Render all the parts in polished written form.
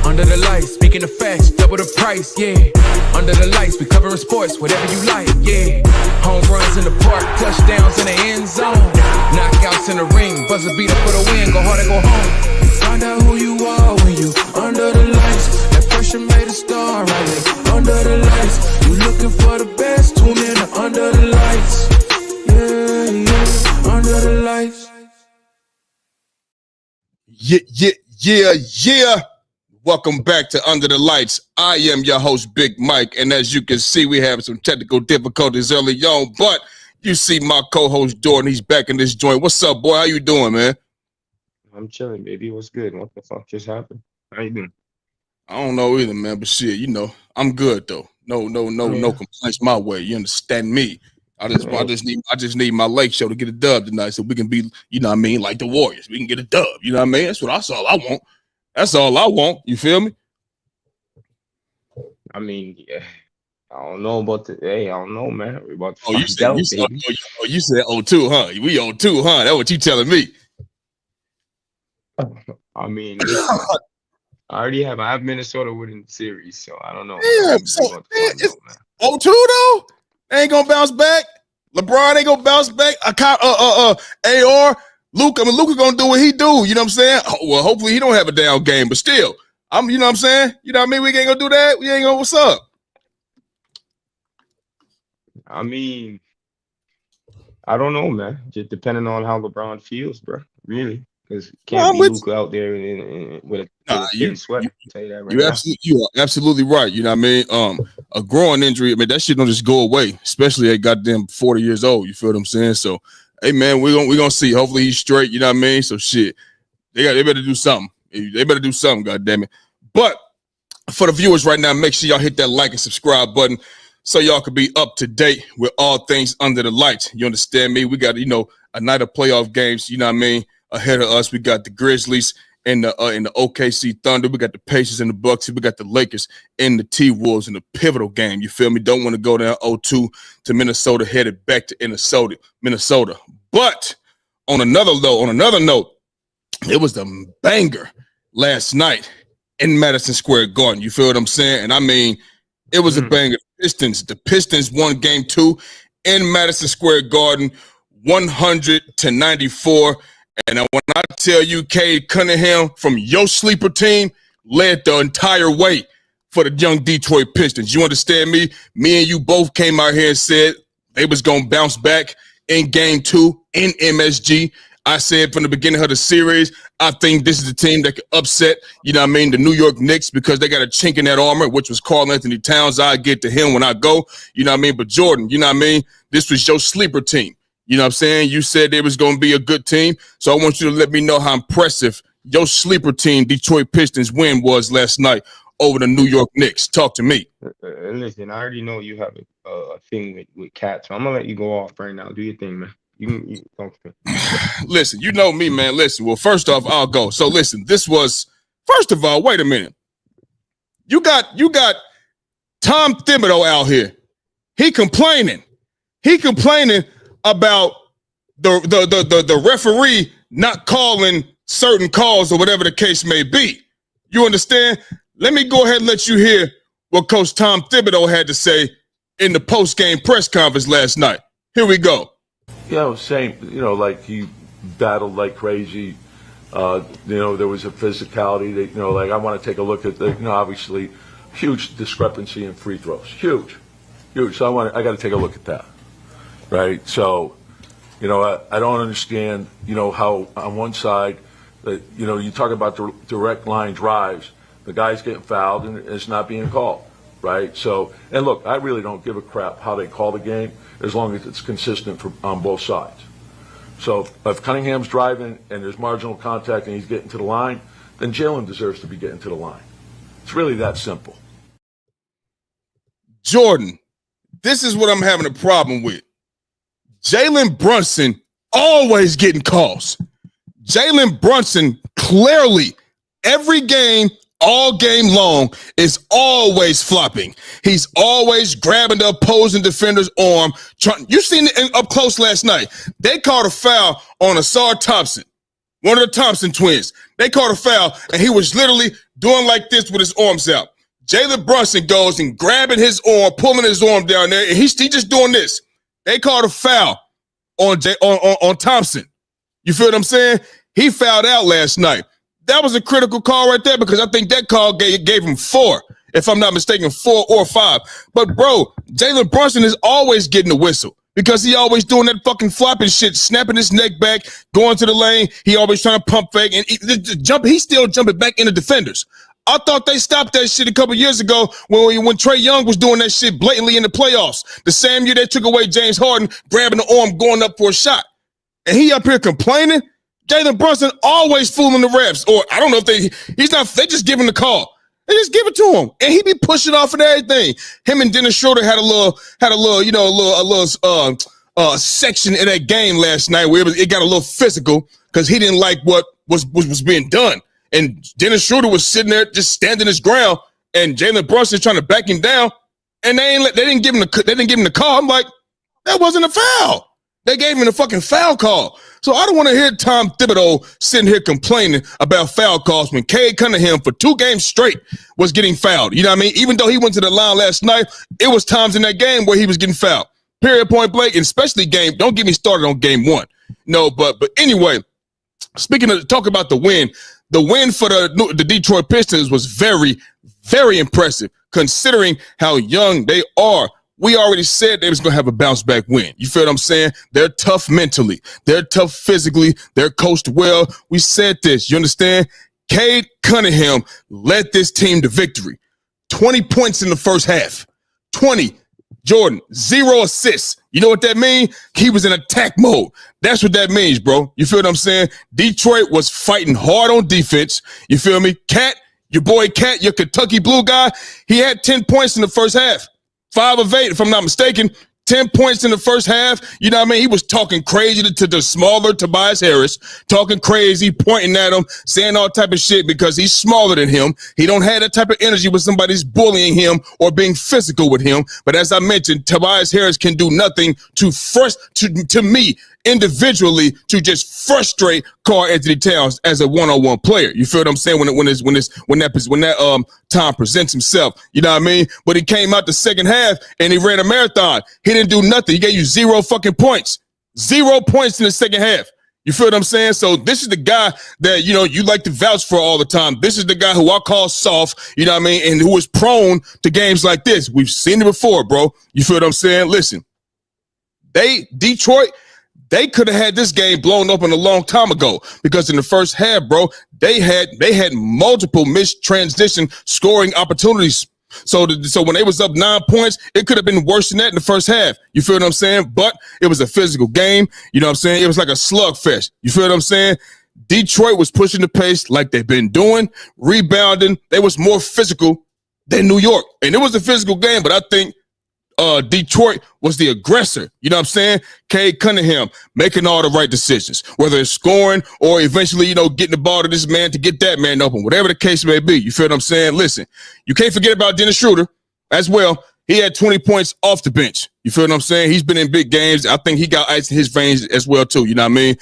Under the lights, speaking of facts, double the price, yeah. Under the lights, we covering sports, whatever you like, yeah. Home runs in the park, touchdowns in the end zone. Knockouts in the ring, buzzer beater for the win, go hard or go home. Find out who you are when you under the lights. That pressure made a star, right there. Under the lights, you looking for the best, tune in to Under the Lights. Yeah, yeah, Under the Lights. Yeah. Welcome back to Under the Lights. I am your host, Big Mike, and as you can see, we have some technical difficulties early on, but you see my co-host, Jordan. He's back in this joint. What's up, boy? How you doing, man? I'm chilling, baby. What's good? What the fuck just happened? How you doing? I don't know either, man, but shit, you know, I'm good, though. No complaints my way. You understand me? I just need my lake show to get a dub tonight so we can be, you know what I mean, like the Warriors. We can get a dub, you know what I mean? That's all I want. That's all I want. You feel me? I mean, yeah. I don't know about the. Hey, I don't know, man. We're about to you said 0-2, huh? We 0-2, huh? That's what you telling me. I mean, I have Minnesota winning the series, so I don't know. Yeah, so it's 0-2 though. They ain't gonna bounce back. LeBron ain't gonna bounce back. AR. Luka gonna do what he do. You know what I'm saying? Well, hopefully he don't have a down game, but still, you know what I'm saying? You know what I mean? We ain't gonna do that. We ain't gonna. What's up? I mean, I don't know, man. Just depending on how LeBron feels, bro. Really, because can't be Luka out there with a sweat. You are absolutely right. You know what I mean? A growing injury. I mean, that shit don't just go away, especially at goddamn 40 years old. You feel what I'm saying? So. Hey man, we're gonna see. Hopefully he's straight. You know what I mean? So shit, they better do something. They better do something. God damn it! But for the viewers right now, make sure y'all hit that like and subscribe button so y'all can be up to date with all things Under the Lights. You understand me? We got a night of playoff games. You know what I mean? Ahead of us, we got the Grizzlies and the OKC Thunder. We got the Pacers and the Bucks. We got the Lakers and the T-Wolves in the pivotal game. You feel me? Don't want to go down 0-2 to Minnesota, headed back to Minnesota. But on another note, it was the banger last night in Madison Square Garden. You feel what I'm saying? And I mean, it was a banger. The Pistons won game 2 in Madison Square Garden, 100-94. And when I tell you, Cade Cunningham from your sleeper team led the entire way for the young Detroit Pistons. You understand me? Me and you both came out here and said they was going to bounce back in game 2 in MSG. I said from the beginning of the series, I think this is the team that could upset, you know what I mean, the New York Knicks because they got a chink in that armor, which was Karl-Anthony Towns. I get to him when I go, you know what I mean? But Jordan, you know what I mean? This was your sleeper team. You know what I'm saying? You said they was going to be a good team. So I want you to let me know how impressive your sleeper team, Detroit Pistons, win was last night over the New York Knicks. Talk to me. Listen, I already know you have a thing with cats. So I'm going to let you go off right now. Do your thing, man. You talk to me. Listen, you know me, man. Listen, well, first off, I'll go. So listen, first of all, wait a minute. You got Tom Thibodeau out here. He complaining about the referee not calling certain calls or whatever the case may be. You understand? Let me go ahead and let you hear what Coach Tom Thibodeau had to say in the post-game press conference last night. Here we go. Same, like he battled like crazy. There was a physicality that, like I want to take a look at the, obviously huge discrepancy in free throws. Huge. So I got to take a look at that. Right. So, I don't understand, how on one side that, you talk about the direct line drives, the guy's getting fouled and it's not being called. Right. So, and look, I really don't give a crap how they call the game as long as it's consistent on both sides. So if Cunningham's driving and there's marginal contact and he's getting to the line, then Jalen deserves to be getting to the line. It's really that simple. Jordan, this is what I'm having a problem with. Jalen Brunson always getting calls. Jalen Brunson clearly every game, all game long, is always flopping. He's always grabbing the opposing defender's arm. You seen it up close last night. They called a foul on Asar Thompson one of the Thompson twins. They called a foul, and he was literally doing like this with his arms out. Jalen Brunson goes and grabbing his arm, pulling his arm down there, and he's just doing this. They called a foul on Thompson. You feel what I'm saying? He fouled out last night. That was a critical call right there because I think that call gave him 4, if I'm not mistaken, 4 or 5. But, bro, Jalen Brunson is always getting the whistle because he always doing that fucking flopping shit, snapping his neck back, going to the lane. He always trying to pump fake, and he's still jumping back into defenders. I thought they stopped that shit a couple years ago when Trae Young was doing that shit blatantly in the playoffs. The same year they took away James Harden, grabbing the arm, going up for a shot. And he up here complaining. Jalen Brunson always fooling the refs. Or I don't know if they just give him the call. They just give it to him. And he be pushing off and everything. Him and Dennis Schroeder had a little section in that game last night where it got a little physical because he didn't like what was being done. And Dennis Schroeder was sitting there just standing his ground, and Jalen Brunson trying to back him down, and they didn't give him the call. I'm like, that wasn't a foul. They gave him the fucking foul call. So I don't want to hear Tom Thibodeau sitting here complaining about foul calls when Cade Cunningham for 2 games straight was getting fouled. You know what I mean? Even though he went to the line last night, it was times in that game where he was getting fouled. Period, point blank, and especially don't get me started on game 1. No, but anyway, talk about the win for the Detroit Pistons was very, very impressive considering how young they are. We already said they was going to have a bounce-back win. You feel what I'm saying? They're tough mentally. They're tough physically. They're coached well. We said this. You understand? Cade Cunningham led this team to victory. 20 points in the first half. 20. Jordan, 0 assists. You know what that means? He was in attack mode. That's what that means, bro. You feel what I'm saying? Detroit was fighting hard on defense. You feel me? Cat, your boy Cat, your Kentucky Blue guy, he had 10 points in the first half. 5 of 8, if I'm not mistaken. 10 points in the first half. You know what I mean? He was talking crazy to the smaller Tobias Harris, talking crazy, pointing at him, saying all type of shit because he's smaller than him. He don't have that type of energy when somebody's bullying him or being physical with him. But as I mentioned, Tobias Harris can do nothing to me individually to just frustrate Karl-Anthony Towns as a one-on-one player. You feel what I'm saying? When that time presents himself, you know what I mean? But he came out the second half and he ran a marathon. He didn't do nothing. He gave you 0 fucking points. 0 points in the second half. You feel what I'm saying? So this is the guy that, you know, you like to vouch for all the time. This is the guy who I call soft, you know what I mean? And who is prone to games like this. We've seen it before, bro. You feel what I'm saying? Listen, Detroit, they could have had this game blown open a long time ago because in the first half, bro, they had multiple missed transition scoring opportunities. So when they was up 9 points, it could have been worse than that in the first half. You feel what I'm saying? But it was a physical game. You know what I'm saying? It was like a slugfest. You feel what I'm saying? Detroit was pushing the pace like they've been doing, rebounding. They was more physical than New York. And it was a physical game, but I think Detroit was the aggressor. You know what I'm saying? Cade Cunningham making all the right decisions, whether it's scoring or eventually, you know, getting the ball to this man to get that man open, whatever the case may be. You feel what I'm saying? Listen, you can't forget about Dennis Schroeder as well. He had 20 points off the bench. You feel what I'm saying? He's been in big games. I think he got ice in his veins as well, too. You know what I mean?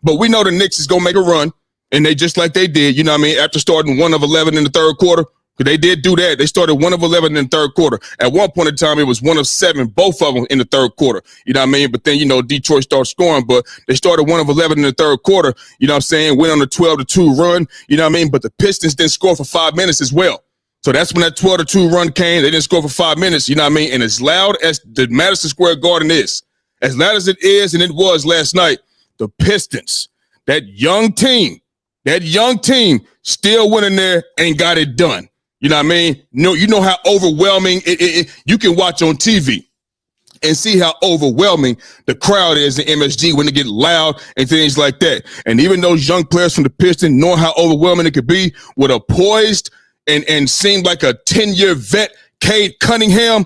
But we know the Knicks is going to make a run, and they just like they did, you know what I mean, after starting 1 of 11 in the third quarter. They did do that. They started 1 of 11 in the third quarter. At one point in time, it was 1 of 7, both of them in the third quarter. You know what I mean? But then, you know, Detroit started scoring, but they started 1 of 11 in the third quarter. You know what I'm saying? Went on a 12-2 run. You know what I mean? But the Pistons didn't score for 5 minutes as well. So that's when that 12-2 run came. They didn't score for 5 minutes. You know what I mean? And as loud as the Madison Square Garden is, as loud as it is, and it was last night, the Pistons, that young team still went in there and got it done. You know what I mean? You know how overwhelming you can watch on TV and see how overwhelming the crowd is in MSG when they get loud and things like that. And even those young players from the Pistons know how overwhelming it could be with a poised and seemed like a 10-year vet, Cade Cunningham.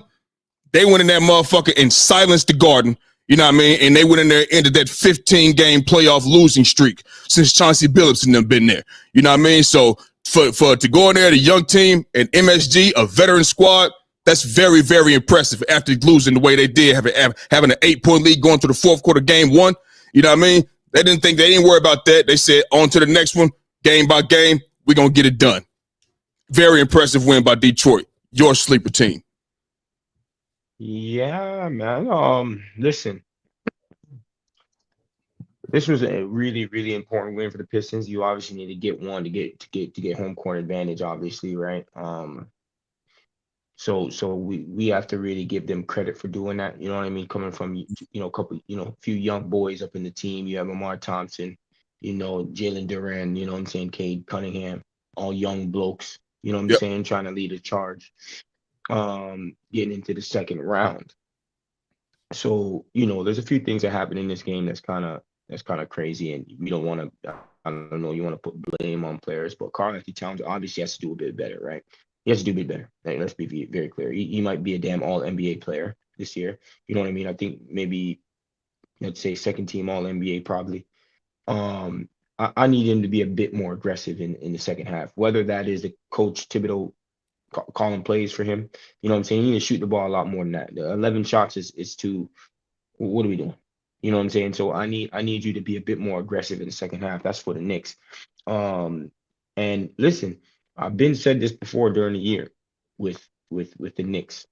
They went in that motherfucker and silenced the Garden. You know what I mean? And they went in there and ended that 15-game playoff losing streak since Chauncey Billups and them been there. You know what I mean? So for to go in there, the young team and MSG, a veteran squad, that's very, very impressive after losing the way they did, having an 8-point lead going to the fourth quarter, game 1. You know what I mean? They didn't worry about that. They said, on to the next one, game by game, we're going to get it done. Very impressive win by Detroit, your sleeper team. Yeah, man. Listen, this was a really, really important win for the Pistons. You obviously need to get one to get home court advantage, obviously, right? So we have to really give them credit for doing that. You know what I mean? Coming from a couple, a few young boys up in the team. You have Amar Thompson, Jalen Duran. You know what I'm saying? Cade Cunningham, all young blokes. You know what I'm saying? Trying to lead a charge. Getting into the second round. So there's a few things that happen in this game that's kind of crazy, and we don't want to. I don't know. You want to put blame on players, but Karl-Anthony Towns obviously has to do a bit better, right? He has to do a bit better. Like, let's be very clear. He might be a damn all NBA player this year. You know what I mean? I think maybe, let's say, second team all NBA probably. I need him to be a bit more aggressive in the second half. Whether that is the coach Thibodeau calling plays for him, you know what I'm saying? He need to shoot the ball a lot more than that. The 11 shots is too. What are we doing? You know what I'm saying? So I need you to be a bit more aggressive in the second half. That's for the Knicks. And listen, I've been said this before during the year with the Knicks.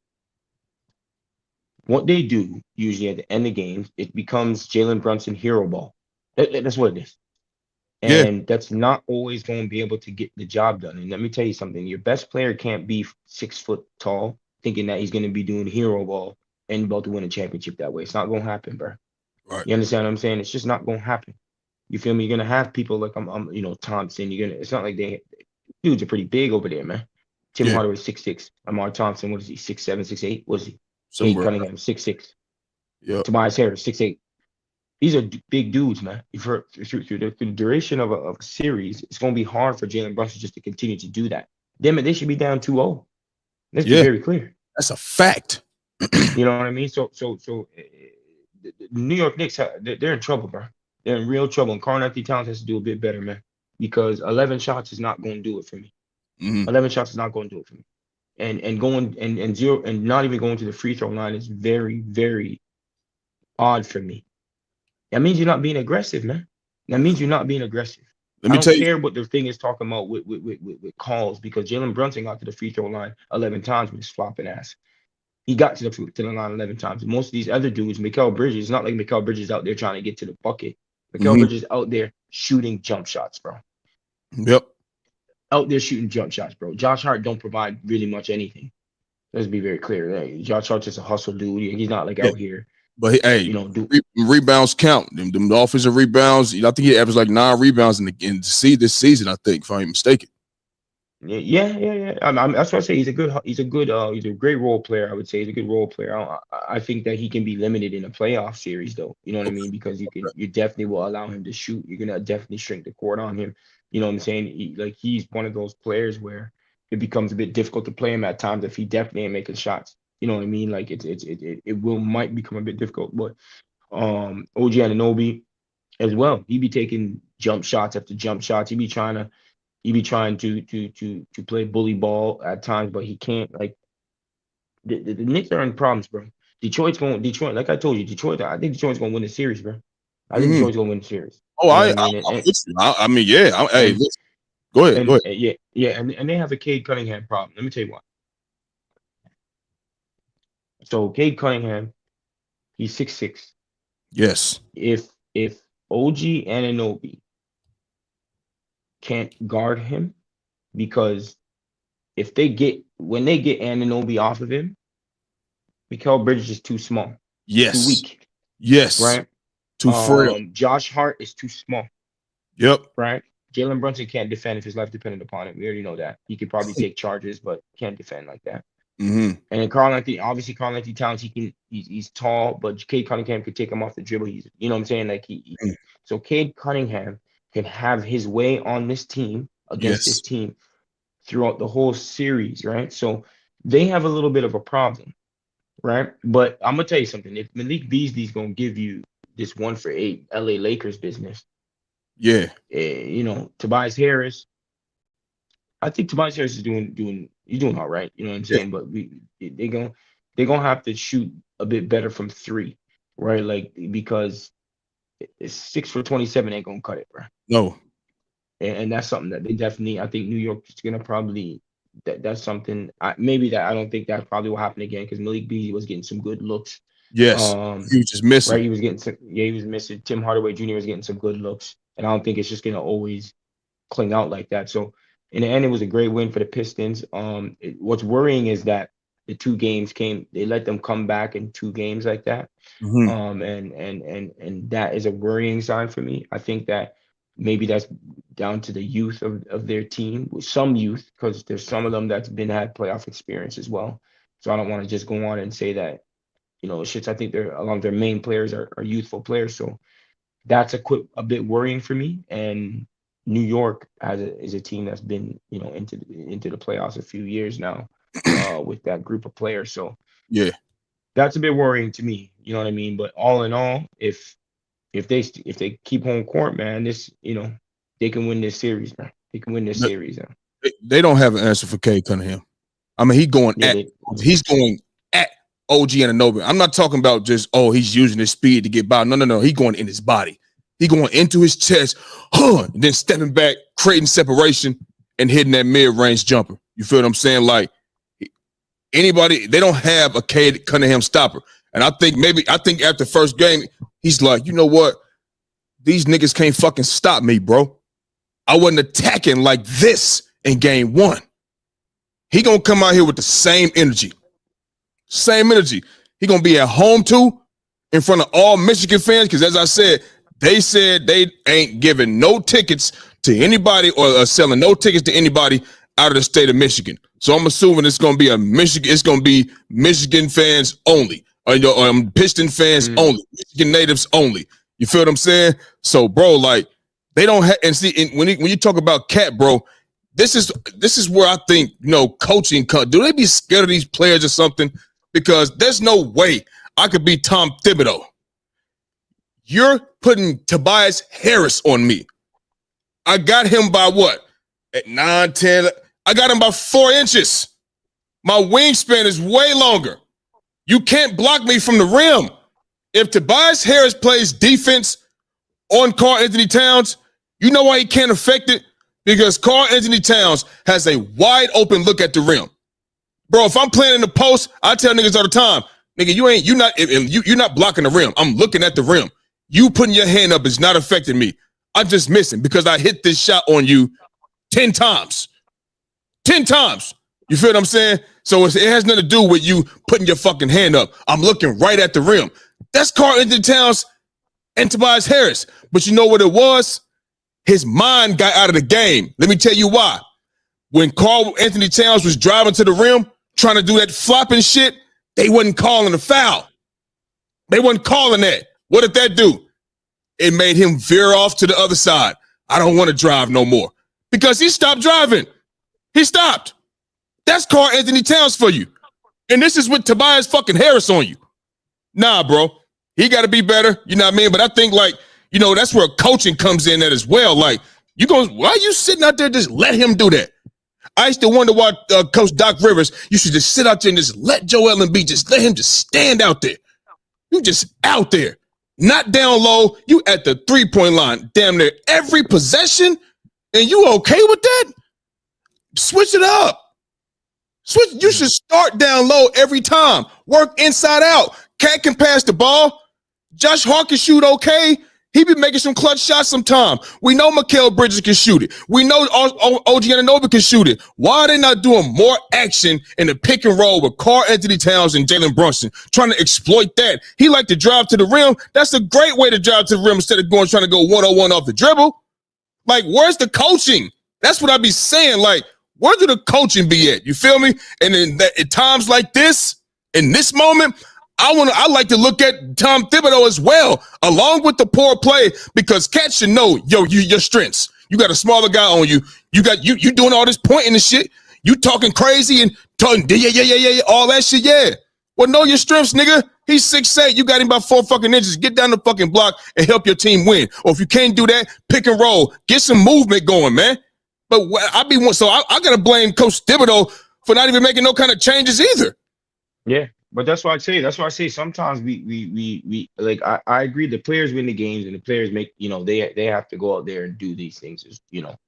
What they do usually at the end of games, it becomes Jalen Brunson hero ball. That's what it is. And that's not always going to be able to get the job done. And let me tell you something. Your best player can't be 6 foot tall thinking that he's going to be doing hero ball and about to win a championship that way. It's not going to happen, bro. Right. You understand what I'm saying? It's just not going to happen. You feel me? You're going to have people like Thompson. It's not like dudes are pretty big over there, man. Tim Hardaway 6'6". Amar Thompson, what is he? 6'7", 6'8"? What is he? Cade Cunningham 6'6". Yeah. Tobias Harris 6'8". These are big dudes, man. Through the duration of a series, it's going to be hard for Jalen Brunson just to continue to do that. Damn it, they should be down 2-0. Let's be very clear. That's a fact. You know what I mean? So the New York Knicks, they're in trouble, bro. They're in real trouble. And Karl-Anthony Towns has to do a bit better, man, because 11 shots is not going to do it for me. 11 shots is not going to do it for me. And going and zero and not even going to the free throw line is very, very odd for me. That means you're not being aggressive, man. That means you're not being aggressive. I don't care what the thing is talking about with calls, because Jalen Brunson got to the free throw line 11 times with his flopping ass. He got to the line 11 times. And most of these other dudes, Mikal Bridges, it's not like Mikal Bridges out there trying to get to the bucket. Mikal Bridges out there shooting jump shots, bro. Yep. Out there shooting jump shots, bro. Josh Hart don't provide really much anything. Let's be very clear. Right? Josh Hart's just a hustle dude. He's not like out here. But hey, rebounds count. Them offensive rebounds. I think he averaged like 9 rebounds this season. I think, if I'm mistaken. Yeah. That's what I say. He's a great role player. I would say he's a good role player. I think that he can be limited in a playoff series, though. You know what I mean? Because you definitely will allow him to shoot. You're gonna definitely shrink the court on him. You know what I'm saying? He's one of those players where it becomes a bit difficult to play him at times if he definitely ain't making shots. You know what I mean? Like it might become a bit difficult. But OG Anunoby as well. He be taking jump shots after jump shots. He be trying to play bully ball at times, but he can't. Like the Knicks are in problems, bro. Detroit. Like I told you, Detroit. I think Detroit's gonna win the series, bro. I think Detroit's gonna win the series. Oh, I mean, yeah. Hey, go ahead. Yeah, and they have a Cade Cunningham problem. Let me tell you what. So Cade Cunningham, he's 6'6". Yes. If OG Anunoby can't guard him, because when they get Anunoby off of him, Mikal Bridges is too small. Yes. Too weak. Yes. Right? Too frail. Josh Hart is too small. Yep. Right? Jalen Brunson can't defend if his life depended upon it. We already know that. He could probably take charges, but can't defend like that. And then Karl-Anthony Towns, he's tall, but Cade Cunningham could take him off the dribble. You know what I'm saying? Like so Cade Cunningham can have his way on this team against this team throughout the whole series, right? So they have a little bit of a problem, right? But I'm gonna tell you something. If Malik Beasley's gonna give you this 1-for-8 LA Lakers business, Tobias Harris. I think Tobias Harris is doing all right. You know what I'm saying? But they're gonna have to shoot a bit better from 3, right? Like, because it's 6 for 27 ain't gonna cut it, bro. No. And that's something that they definitely. I think New York is gonna probably. That's something. Maybe that I don't think that probably will happen again because Malik Beasley was getting some good looks. Yes. He was just missing. Right, he was getting some. Yeah, he was missing. Tim Hardaway Jr. was getting some good looks, and I don't think it's just gonna always cling out like that. So in the end, it was a great win for the Pistons. What's worrying is that the 2 games they let them come back in 2 games like that. Mm-hmm. And that is a worrying sign for me. I think that maybe that's down to the youth of their team, with some youth, because there's some of them that's had playoff experience as well. So I don't want to just go on and say that, it's just, I think their main players are youthful players. So that's a bit worrying for me. And New York is a team that's been, into the playoffs a few years now, with that group of players. So yeah, that's a bit worrying to me. You know what I mean? But all in all, if they keep home court, man, they can win this series, man. They can win this series. Man. They don't have an answer for Cade Cunningham. I mean, he's going at OG Anunoby. I'm not talking about just, he's using his speed to get by. No. He's going in his body. He going into his chest, and then stepping back, creating separation, and hitting that mid-range jumper. You feel what I'm saying? Like, they don't have a Cade Cunningham stopper. And I think after first game, he's like, you know what? These niggas can't fucking stop me, bro. I wasn't attacking like this in game 1. He gonna come out here with the same energy. Same energy. He gonna be at home too, in front of all Michigan fans, because as I said, they said they ain't giving no tickets to anybody or selling no tickets to anybody out of the state of Michigan. So I'm assuming it's gonna be Michigan fans only. Piston fans only, Michigan natives only. You feel what I'm saying? So, bro, like, they don't have, and see, when you talk about Cat, bro, this is where I think, coaching, do they be scared of these players or something? Because there's no way I could be Tom Thibodeau. You're putting Tobias Harris on me. I got him by what? At 9, 10, I got him by 4 inches. My wingspan is way longer. You can't block me from the rim. If Tobias Harris plays defense on Karl-Anthony Towns, you know why he can't affect it? Because Karl-Anthony Towns has a wide open look at the rim. Bro, if I'm playing in the post, I tell niggas all the time, nigga, you're not blocking the rim. I'm looking at the rim. You putting your hand up is not affecting me. I'm just missing because I hit this shot on you 10 times. 10 times. You feel what I'm saying? So it has nothing to do with you putting your fucking hand up. I'm looking right at the rim. That's Karl-Anthony Towns and Tobias Harris. But you know what it was? His mind got out of the game. Let me tell you why. When Karl-Anthony Towns was driving to the rim, trying to do that flopping shit, they wasn't calling a foul. They wasn't calling that. What did that do? It made him veer off to the other side. I don't want to drive no more. Because he stopped driving. He stopped. That's Karl-Anthony Towns for you. And this is with Tobias fucking Harris on you. Nah, bro. He got to be better. You know what I mean? But I think, like, that's where coaching comes in at as well. Like, why are you sitting out there just let him do that? I used to wonder why Coach Doc Rivers, you should just sit out there and just let Joel Embiid, just let him just stand out there. You just out there. Not down low. You at the 3-point line. Damn near every possession. And you okay with that? Switch it up. You should start down low every time. Work inside out. Cat can pass the ball. Josh Hart can shoot okay. He be making some clutch shots sometime. We know Mikal Bridges can shoot it. We know OG Anunoby can shoot it. Why are they not doing more action in the pick and roll with Karl-Anthony Towns and Jalen Brunson, trying to exploit that? He like to drive to the rim. That's a great way to drive to the rim instead of trying to go 1-on-1 off the dribble. Like, where's the coaching? That's what I be saying. Like, where do the coaching be at? You feel me? And then at times like this, in this moment, I like to look at Tom Thibodeau as well, along with the poor play, because cats should know, your strengths. You got a smaller guy on you. You doing all this pointing and shit. You talking crazy and talking, yeah, all that shit, yeah. Well, know your strengths, nigga. He's 6'8". You got him by 4 fucking inches. Get down the fucking block and help your team win. Or if you can't do that, pick and roll. Get some movement going, man. But I got to blame Coach Thibodeau for not even making no kind of changes either. Yeah. But that's why I say. That's why I say sometimes we like I agree. The players win the games and the players make they have to go out there and do these things.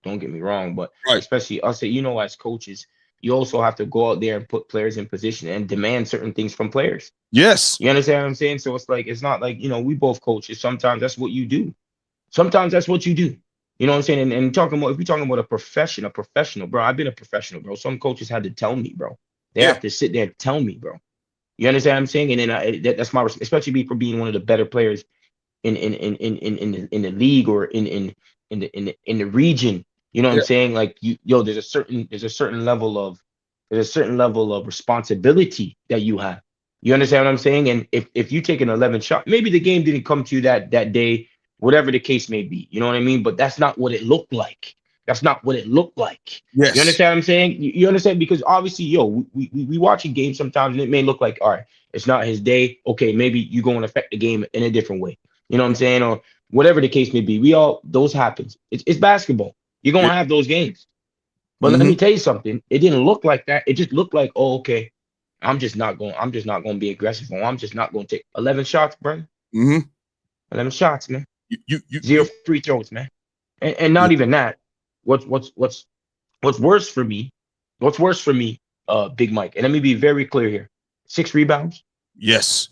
Don't get me wrong, but Right. especially us, as coaches, you also have to go out there and put players in position and demand certain things from players. Yes. You understand what I'm saying? So it's not like we both coaches. Sometimes that's what you do. Sometimes that's what you do. You know what I'm saying? And talking about if we're talking about a professional, bro. I've been a professional, bro. Some coaches had to tell me, bro. They have to sit there and tell me, bro. You understand what I'm saying? And then that's my especially me for being one of the better players in the league or in the region. You know what I'm saying? Like there's a certain level of responsibility that you have. You understand what I'm saying? And if you take an 11 shot, maybe the game didn't come to you that day, whatever the case may be. You know what I mean? But that's not what it looked like. That's not what it looked like. Yes. You understand what I'm saying? You understand? Because obviously, we watching games sometimes and it may look like, all right, it's not his day. Okay, maybe you're going to affect the game in a different way. You know what I'm saying? Or whatever the case may be. Those happens. It's basketball. You're going to have those games. But let me tell you something. It didn't look like that. It just looked like, oh, okay, I'm just not going to be aggressive. Or I'm just not going to take 11 shots, brother. 11 shots, man. You 0 free throws, man. And not even that. What's worse for me, Big Mike, and let me be very clear here. 6 rebounds. Yes.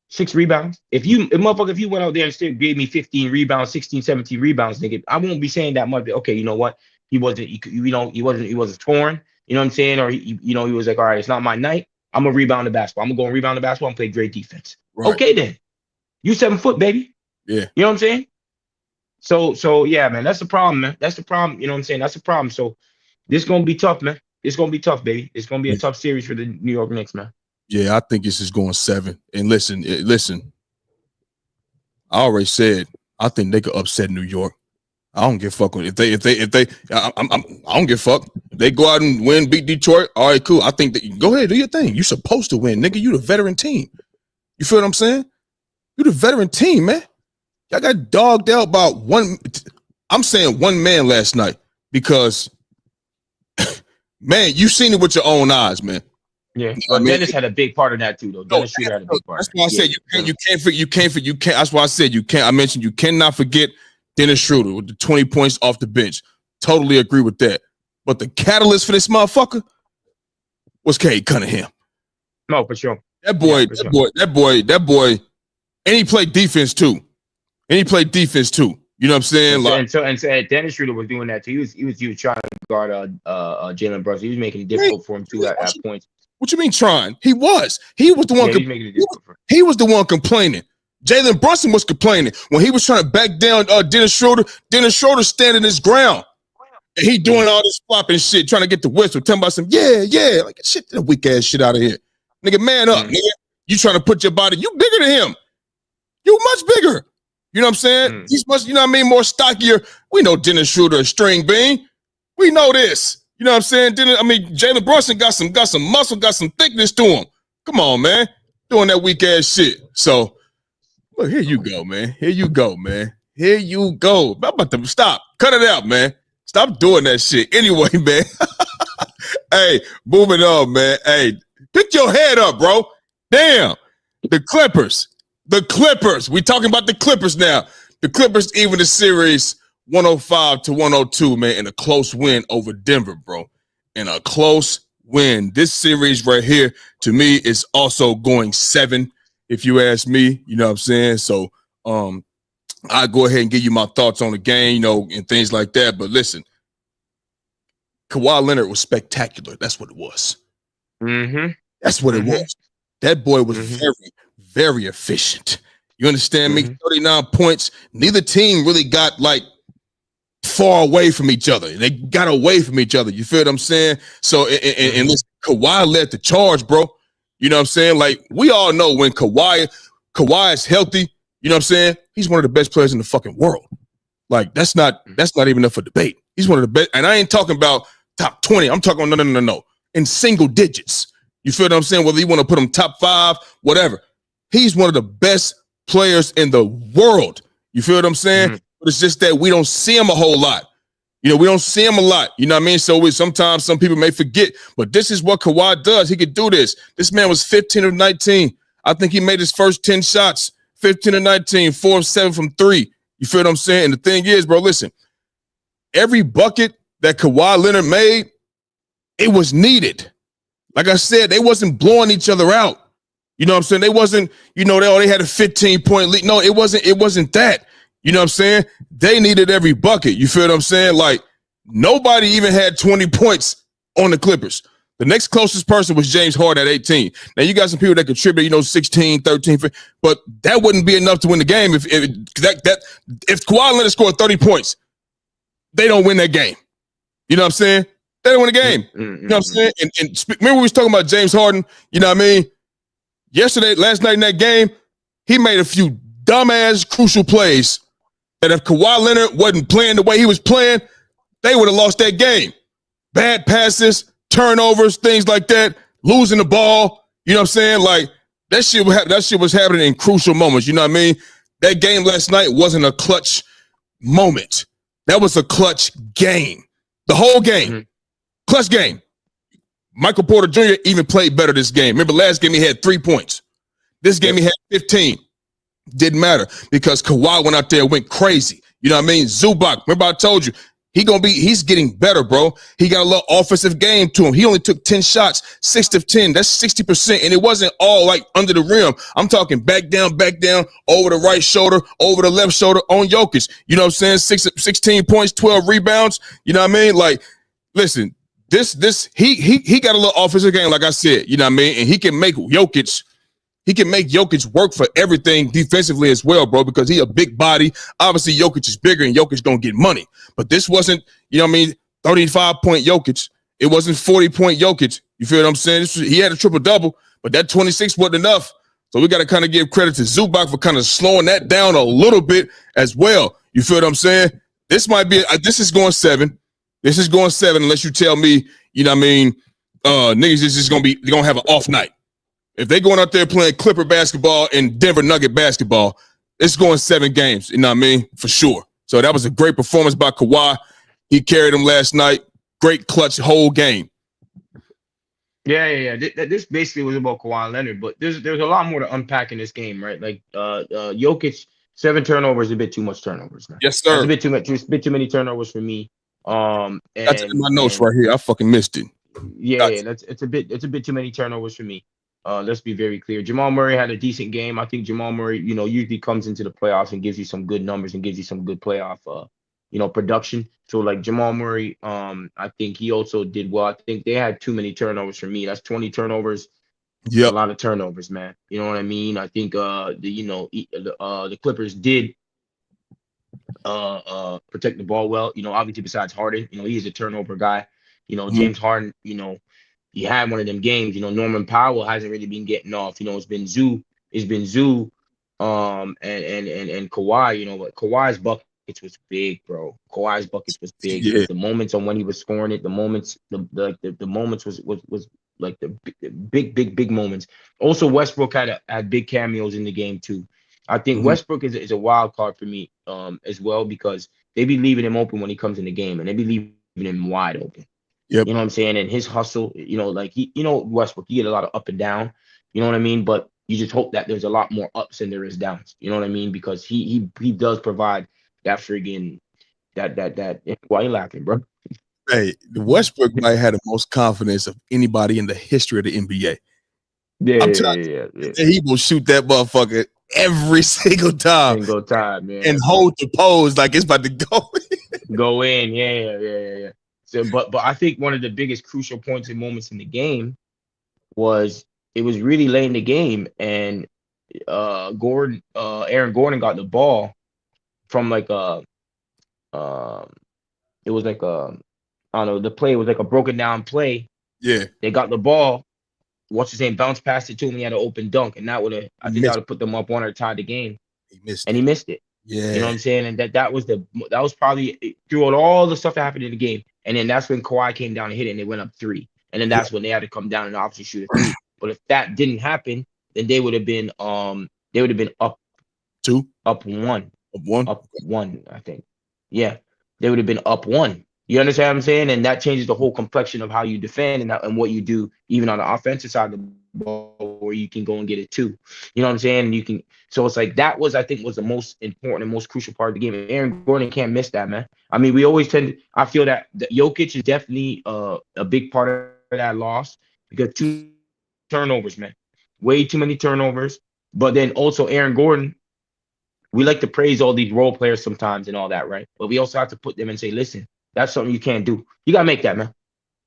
6 rebounds. If you went out there and still gave me 15 rebounds, 16, 17 rebounds, nigga, I won't be saying that much. But okay, you know what? He wasn't torn. You know what I'm saying? Or he was like, all right, it's not my night. I'm gonna rebound the basketball. I'm gonna go and rebound the basketball and play great defense. Right. Okay, then. You 7 foot, baby. Yeah. You know what I'm saying? So yeah, man, that's the problem, man. That's the problem. You know what I'm saying? That's the problem. So this is gonna be tough, man. It's gonna be tough, baby. It's gonna be a tough series for the New York Knicks, man. Yeah, I think this is going 7. And listen. I already said I think they could upset New York. I don't give a fuck if they. I don't give a fuck if they go out and beat Detroit. All right, cool. I think that go ahead, do your thing. You're supposed to win, nigga. You the veteran team. You feel what I'm saying? You the veteran team, man. Y'all got dogged out by one. I'm saying one man last night because, man, you seen it with your own eyes, man. Yeah, well, Dennis had a big part of that too, though. Dennis Schroeder had a big part. That's why I said you can't. That's why I said you can't. I mentioned you cannot forget Dennis Schroeder with the 20 points off the bench. Totally agree with that. But the catalyst for this motherfucker was Cade Cunningham. No, for sure. That boy, and he played defense too. You know what I'm saying? And so Dennis Schroeder was doing that too. He was trying to guard Jalen Brunson. He was making it difficult for him too at points. What you mean trying? He was the one. He was the one complaining. Jalen Brunson was complaining when he was trying to back down Dennis Schroeder. Dennis Schroeder standing his ground. And he doing all this flopping shit, trying to get the whistle, telling about some, yeah. Like, shit, that weak ass shit out of here. Nigga, man up, nigga. You trying to put your body, you bigger than him. You much bigger. You know what I'm saying? He's much, more stockier. We know Dennis Schroeder a string bean. We know this. You know what I'm saying? Jalen Brunson got some muscle, got some thickness to him. Come on, man. Doing that weak ass shit. So, look, here you go, man. Here you go. I'm about to stop. Cut it out, man. Stop doing that shit. Anyway, man. Hey, moving on, man. Hey, pick your head up, bro. Damn. The Clippers. We talking about the Clippers now. The Clippers even the series 105-102, man, in a close win over Denver, bro. In a close win. This series right here, to me, is also going 7, if you ask me. You know what I'm saying? So, I'll go ahead and give you my thoughts on the game, and things like that. But listen, Kawhi Leonard was spectacular. That's what it was. That's what it was. That boy was very, very efficient. You understand me? 39 points. Neither team really got far away from each other. They got away from each other. You feel what I'm saying? So, and listen, Kawhi led the charge, bro. You know what I'm saying? Like, we all know when Kawhi is healthy, you know what I'm saying? He's one of the best players in the fucking world. Like, that's not even up for debate. He's one of the best. And I ain't talking about top 20. I'm talking no. In single digits. You feel what I'm saying? Whether you want to put him top 5, whatever. He's one of the best players in the world. You feel what I'm saying? But it's just that we don't see him a whole lot. You know, we don't see him a lot. You know what I mean? So sometimes some people may forget, but this is what Kawhi does. He could do this. This man was 15 of 19. I think he made his first 10 shots, 15 of 19, 4 of 7 from 3. You feel what I'm saying? And the thing is, bro, listen, every bucket that Kawhi Leonard made, it was needed. Like I said, they wasn't blowing each other out. You know what I'm saying? They wasn't, they had a 15-point lead. No, it wasn't that. You know what I'm saying? They needed every bucket. You feel what I'm saying? Like, nobody even had 20 points on the Clippers. The next closest person was James Harden at 18. Now, you got some people that contribute, 16, 13, but that wouldn't be enough to win the game. If Kawhi Leonard scored 30 points, they don't win that game. You know what I'm saying? They don't win the game. You know what I'm saying? And remember we was talking about James Harden, you know what I mean? Last night in that game, he made a few dumbass crucial plays that if Kawhi Leonard wasn't playing the way he was playing, they would have lost that game. Bad passes, turnovers, things like that, losing the ball. You know what I'm saying? Like, that shit was happening in crucial moments. You know what I mean? That game last night wasn't a clutch moment. That was a clutch game. The whole game. Clutch game. Michael Porter Jr. even played better this game. Remember, last game he had 3 points. This game he had 15. Didn't matter because Kawhi went out there and went crazy. You know what I mean? Zubac, remember I told you, he's getting better, bro. He got a little offensive game to him. He only took 10 shots, 6 of 10. That's 60%. And it wasn't all like under the rim. I'm talking back down, over the right shoulder, over the left shoulder on Jokic. You know what I'm saying? 16 points, 12 rebounds. You know what I mean? Like, listen, he got a little offensive game, like I said, you know what I mean? And he can make Jokic work for everything defensively as well, bro, because he a big body. Obviously, Jokic is bigger and Jokic gonna get money. But this wasn't, 35-point Jokic. It wasn't 40-point Jokic. You feel what I'm saying? He had a triple-double, but that 26 wasn't enough. So we got to kind of give credit to Zubac for kind of slowing that down a little bit as well. You feel what I'm saying? This is going 7. This is going 7 unless you tell me, niggas is just they're gonna have an off night. If they going out there playing Clipper basketball and Denver Nugget basketball, it's going 7 games, you know what I mean? For sure. So that was a great performance by Kawhi. He carried him last night. Great clutch whole game. Yeah. This basically was about Kawhi Leonard, but there's a lot more to unpack in this game, right? Like Jokic, 7 turnovers, a bit too much turnovers. Man. Yes, sir. That's a bit too much. Just a bit too many turnovers for me. That's in my notes right here. I fucking missed it. Yeah, it's a bit too many turnovers for me. Let's be very clear. Jamal Murray had a decent game. I think Jamal Murray, usually comes into the playoffs and gives you some good numbers and gives you some good playoff, production. So like Jamal Murray, I think he also did well. I think they had too many turnovers for me. That's 20 turnovers. Yeah, a lot of turnovers, man. You know what I mean? I think the Clippers did protect the ball well. Obviously besides Harden, he is a turnover guy. James Harden, he had one of them games. Norman Powell hasn't really been getting off. It's been Zoo, and Kawhi. But Kawhi's buckets was big, bro. Kawhi's buckets was big. Yeah. The moments on when he was scoring it, the moments was like the big moments. Also, Westbrook had big cameos in the game too. I think Westbrook is a wild card for me as well because they be leaving him open when he comes in the game, and they be leaving him wide open. Yep. You know what I'm saying? And his hustle, like Westbrook, you get a lot of up and down. You know what I mean? But you just hope that there's a lot more ups than there is downs. You know what I mean? Because he does provide that friggin' that. Why you laughing, bro? Hey, Westbrook might have the most confidence of anybody in the history of the NBA. Yeah. He will shoot that motherfucker every single time. Single time, man. And hold the pose like it's about to go. Go in, yeah. So, but I think one of the biggest crucial points and moments in the game was it was really late in the game, and Aaron Gordon got the ball from like it was like I don't know, the play was like a broken down play. Yeah, they got the ball. What's his name? Bounced past it to him. He had an open dunk, and that would have put them up one or tied the game. He missed it. Yeah, you know what I'm saying? And that was probably throughout all the stuff that happened in the game. And then that's when Kawhi came down and hit it, and they went up 3. And then that's when they had to come down and obviously shoot a 3. But if that didn't happen, then they would have been up 2, up 1, up 1, up 1. I think, yeah, they would have been up 1. You understand what I'm saying? And that changes the whole complexion of how you defend and what you do, even on the offensive side of the ball, where you can go and get it too. You know what I'm saying? And you can. So it's like that was, I think, was the most important and most crucial part of the game. And Aaron Gordon can't miss that, man. I mean, we always tend to. I feel that Jokic is definitely a big part of that loss because 2 turnovers, man, way too many turnovers. But then also Aaron Gordon. We like to praise all these role players sometimes and all that, right? But we also have to put them and say, listen, that's something you can't do. You gotta make that, man.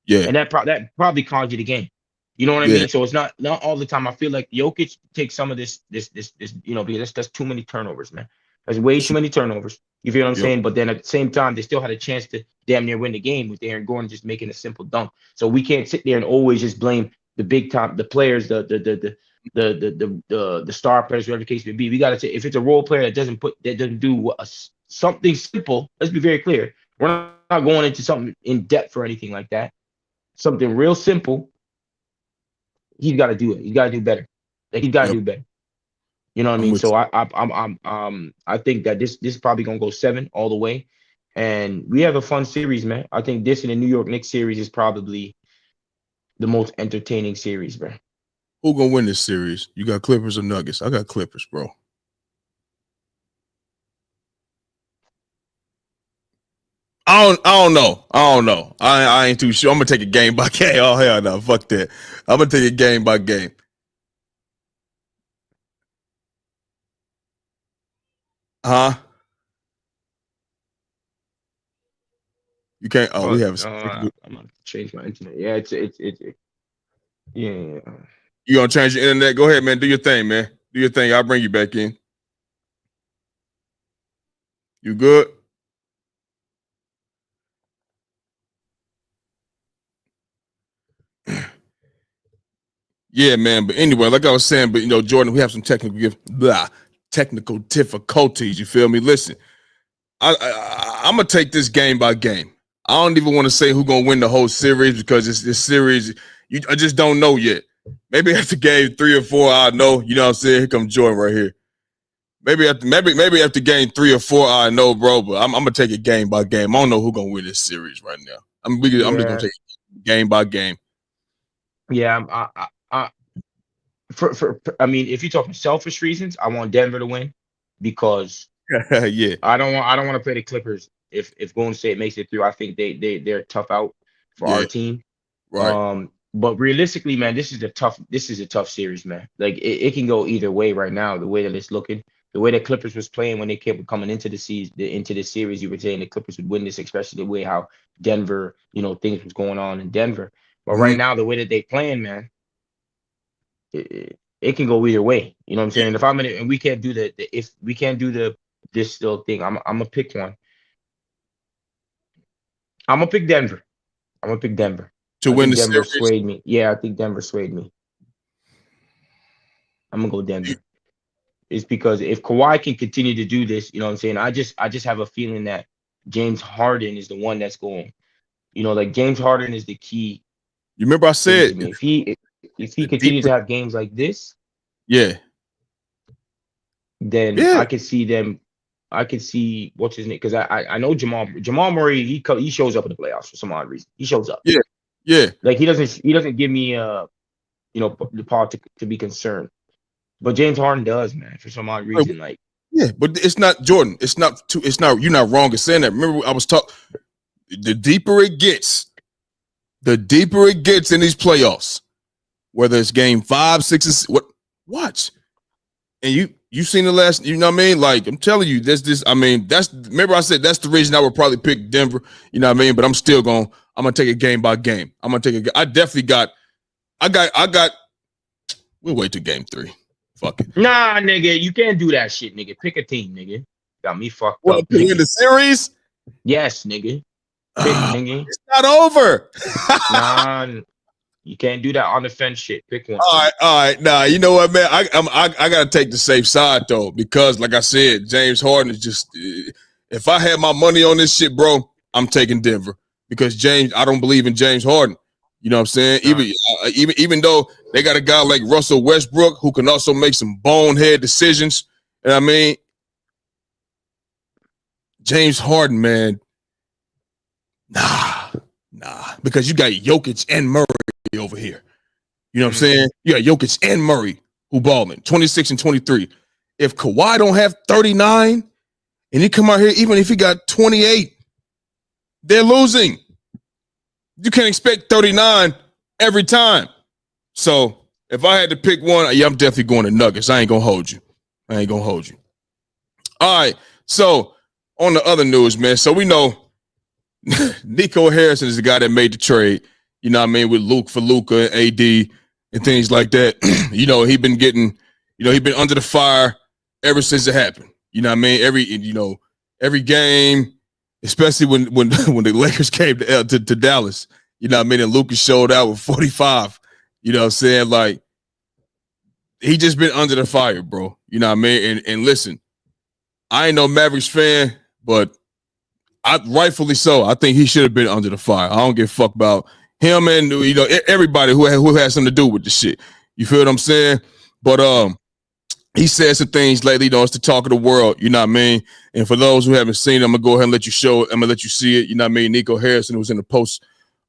Yeah, And that probably cost you the game. You know what I yeah, mean? So it's not all the time. I feel like Jokic takes some of this, because that's too many turnovers, man. That's way too many turnovers. You feel what I'm yep. saying? But then at the same time, they still had a chance to damn near win the game with Aaron Gordon just making a simple dunk. So we can't sit there and always just blame the big time, the players, the star players, whatever the case may be. We got to say if it's a role player that doesn't do something simple. Let's be very clear. We're not going into something in depth or anything like that. Something real simple. He's got to do it. He's got to do better. Like he's got to Yep. do better. You know what I I'm mean? with So I think that this is probably gonna go 7 all the way, and we have a fun series, man. I think this and the New York Knicks series is probably the most entertaining series, bro. Who gonna win this series? You got Clippers or Nuggets? I got Clippers, bro. I don't know. I don't know. I ain't too sure. I'm gonna take a game by game. Oh hell no, fuck that. I'm gonna take a game by game. Huh? You can't. Oh, we Oh, have. I'm gonna change my internet. Yeah, yeah. You gonna change your internet? Go ahead, man. Do your thing, man. Do your thing. I'll bring you back in. You good? Yeah, man. But anyway, like I was saying, but Jordan, we have some technical difficulties. You feel me? Listen, I'm gonna take this game by game. I don't even want to say who's gonna win the whole series because this series, I just don't know yet. Maybe after game 3 or 4, I know. You know what I'm saying? Here comes Jordan right here. Maybe after game 3 or 4, I know, bro. But I'm gonna take it game by game. I don't know who's gonna win this series right now. I'm just gonna take it game by game. Yeah, I mean, if you're talking selfish reasons, I want Denver to win because Yeah, I don't want to play the Clippers if Golden State makes it through. I think they're tough out for our yeah, team. right. But realistically, man, this is a tough series, man. Like it can go either way right now. The way that it's looking, the way the Clippers was playing when they kept coming into the season, into this series, you were saying the Clippers would win this, especially the way how Denver, things was going on in Denver. But right Mhm. now, the way that they playing, man, it can go either way. You know what I'm Yeah. saying? If I'm in it and we can't do if we can't do this still thing, I'm gonna pick one. I'm gonna pick Denver. I'm gonna pick Denver. To I win think the Denver series. swayed me. Yeah, I think Denver swayed me. I'm gonna go Denver. It's because if Kawhi can continue to do this, you know what I'm saying? I just have a feeling that James Harden is the one that's going. Like James Harden is the key You remember I thing said to me. If he the continues deeper. to have games like this, Yeah, then yeah, I could see them. I could see what's his name because I know Jamal Murray. He shows up in the playoffs for some odd reason. He shows up. yeah, yeah. Like he doesn't give me the power to be concerned. But James Harden does, man, for some odd reason. Like Yeah, but it's not Jordan. It's not too. It's not. You're not wrong in saying that. Remember, I was talking. The deeper it gets in these playoffs, whether it's game 5, 6, and watch. And you seen the last. You know what I mean? Like I'm telling you, there's this. I mean, remember I said that's the reason I would probably pick Denver. You know what I mean? But I'm gonna take it game by game. I'm gonna take it. I definitely got. I got. We'll wait till game 3. Fuck it. nah, nigga, you can't do that shit, nigga. Pick a team, nigga. Got me fucked What, up, to win nigga. the series? Yes, nigga. Pick, nigga. It's not over. Nah, you can't do that on the fence shit. Pick one. All right. Nah, you know what, man? I gotta take the safe side though, because like I said, James Harden is just. If I had my money on this shit, bro, I'm taking Denver because I don't believe in James Harden. You know what I'm saying? Nah. Even though they got a guy like Russell Westbrook who can also make some bonehead decisions. You know what I mean? James Harden, man. Nah, because you got Jokic and Murray over here. You know what I'm saying? You got Jokic and Murray who balling 26 and 23. If Kawhi don't have 39 and he come out here, even if he got 28, they're losing. You can't expect 39 every time. So if I had to pick one, yeah, I'm definitely going to Nuggets. I ain't gonna hold you. All right. So on the other news, man. So we know Nico Harrison is the guy that made the trade. You know what I mean, with Luka and AD and things like that. You know, he been getting, he been under the fire ever since it happened. You know what I mean? Every game, especially when the Lakers came to Dallas, you know what I mean? And Luka showed out with 45. You know what I'm saying? Like, he just been under the fire, bro. You know what I mean? And listen, I ain't no Mavericks fan, but rightfully so. I think he should have been under the fire. I don't give a fuck about him and everybody who has something to do with the shit. You feel what I'm saying? But he said some things lately, it's the talk of the world, you know what I mean? And for those who haven't seen it, I'm gonna go ahead and let you show it. I'm gonna let you see it. You know what I mean? Nico Harrison was in the post,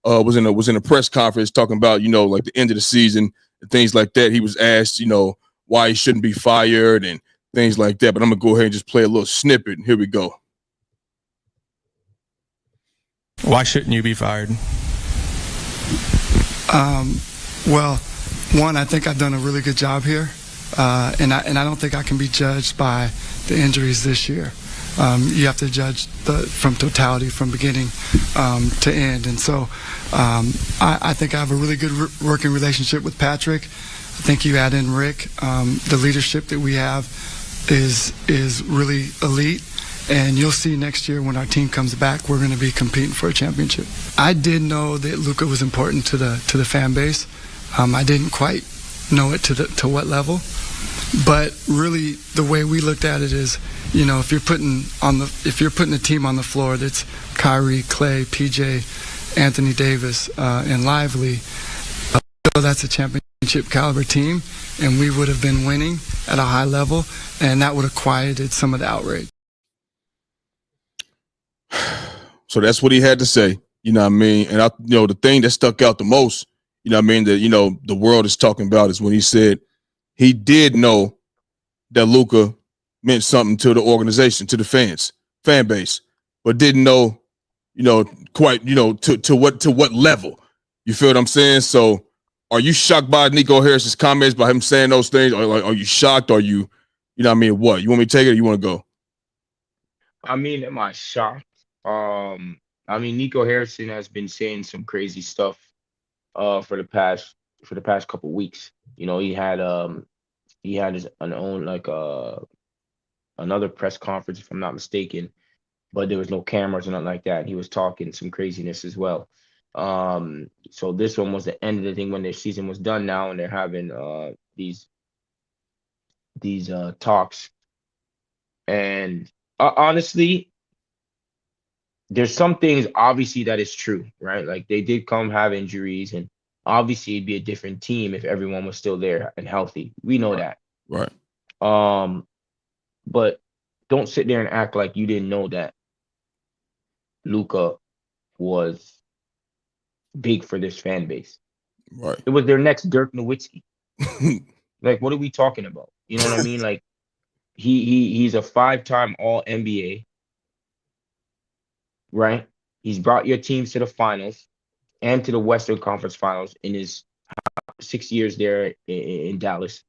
was in a press conference talking about, like the end of the season and things like that. He was asked, why he shouldn't be fired and things like that. But I'm gonna go ahead and just play a little snippet. Here we go. Why shouldn't you be fired? Well, one, I think I've done a really good job here, and I don't think I can be judged by the injuries this year. You have to judge from totality, from beginning to end, and so I think I have a really good working relationship with Patrick. I think you add in Rick. The leadership that we have is really elite. And you'll see next year when our team comes back, we're going to be competing for a championship. I did know that Luka was important to the fan base. I didn't quite know it to what level, but really the way we looked at it is, if you're putting a team on the floor that's Kyrie, Clay, PJ, Anthony Davis, and Lively, that's a championship caliber team, and we would have been winning at a high level, and that would have quieted some of the outrage. So that's what he had to say, you know what I mean? And the thing that stuck out the most, you know what I mean, that, the world is talking about is when he said he did know that Luka meant something to the organization, to the fan base, but didn't know, quite, to what level. You feel what I'm saying? So are you shocked by Nico Harris's comments, by him saying those things? Or are you shocked? Are you, what I mean? What? You want me to take it or you want to go? I mean, am I shocked? Nico Harrison has been saying some crazy stuff for the past couple weeks. He had his own another press conference, if I'm not mistaken, but there was no cameras or nothing like that. He was talking some craziness as well. So this one was the end of the thing when their season was done now, and they're having these talks. And honestly, there's some things obviously that is true, right? Like they did have injuries, and obviously it'd be a different team if everyone was still there and healthy. We know that. Right. But don't sit there and act like you didn't know that Luka was big for this fan base. Right. It was their next Dirk Nowitzki. Like, what are we talking about? You know what I mean? Like, he's a 5-time All-NBA. Right? He's brought your teams to the finals and to the Western Conference Finals in his 6 years there in Dallas.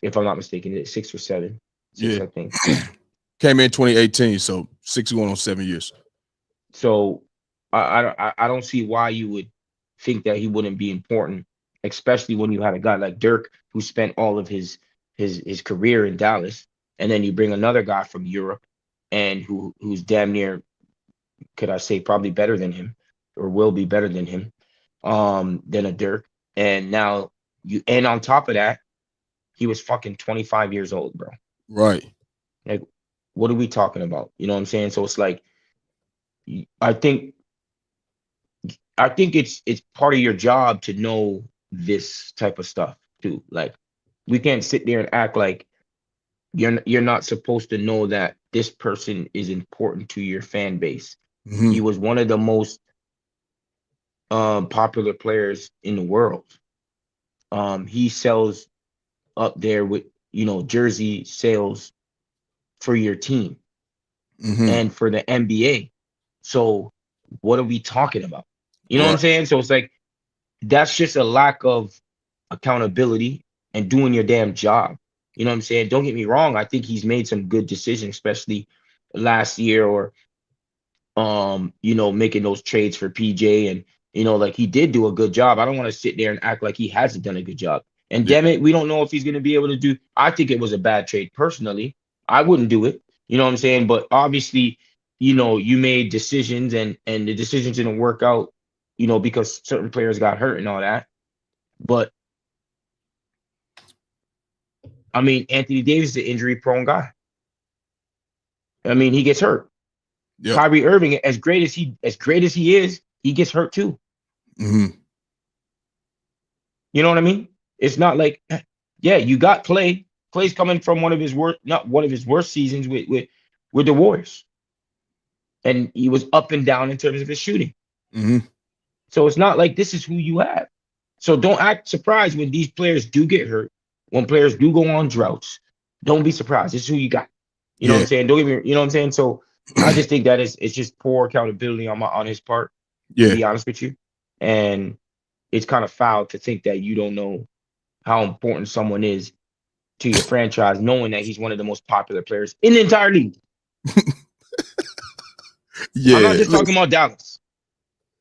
If I'm not mistaken, it's 6 or 7. 6, I think. Came in 2018, so 6 going on 7 years. So I don't see why you would think that he wouldn't be important, especially when you had a guy like Dirk who spent all of his career in Dallas, and then you bring another guy from Europe and who's damn near, could I say, probably better than him, or will be better than him, than a Dirk. And now and on top of that, he was fucking 25 years old, bro. Right. Like, what are we talking about? You know what I'm saying? So it's like, I think it's part of your job to know this type of stuff too. Like, we can't sit there and act like you're not supposed to know that this person is important to your fan base. Mm-hmm. He was one of the most popular players in the world. He sells up there with, jersey sales for your team and for the NBA. So what are we talking about? You know what I'm saying? So it's like, that's just a lack of accountability and doing your damn job. You know what I'm saying? Don't get me wrong. I think he's made some good decisions, especially last year, or making those trades for PJ, and like, he did do a good job. I don't want to sit there and act like he hasn't done a good job. And damn it, we don't know if he's going to be able to do. I think it was a bad trade personally. I wouldn't do it. You know what I'm saying? But obviously, you made decisions, and the decisions didn't work out, because certain players got hurt and all that. But I mean, Anthony Davis is an injury-prone guy. I mean, he gets hurt. Yep. Kyrie Irving, as great as he is, he gets hurt too. You know what I mean? It's not like, yeah, you got Clay. Clay's coming from not one of his worst seasons with the Warriors, and he was up and down in terms of his shooting. So it's not like this is who you have. So don't act surprised when these players do get hurt. When players do go on droughts, don't be surprised. This is who you got. You know what I'm saying? Don't get me. You know what I'm saying? So I just think that it's just poor accountability on his part. To be honest with you, and it's kind of foul to think that you don't know how important someone is to your franchise, knowing that he's one of the most popular players in the entire league. I'm not just talking about Dallas.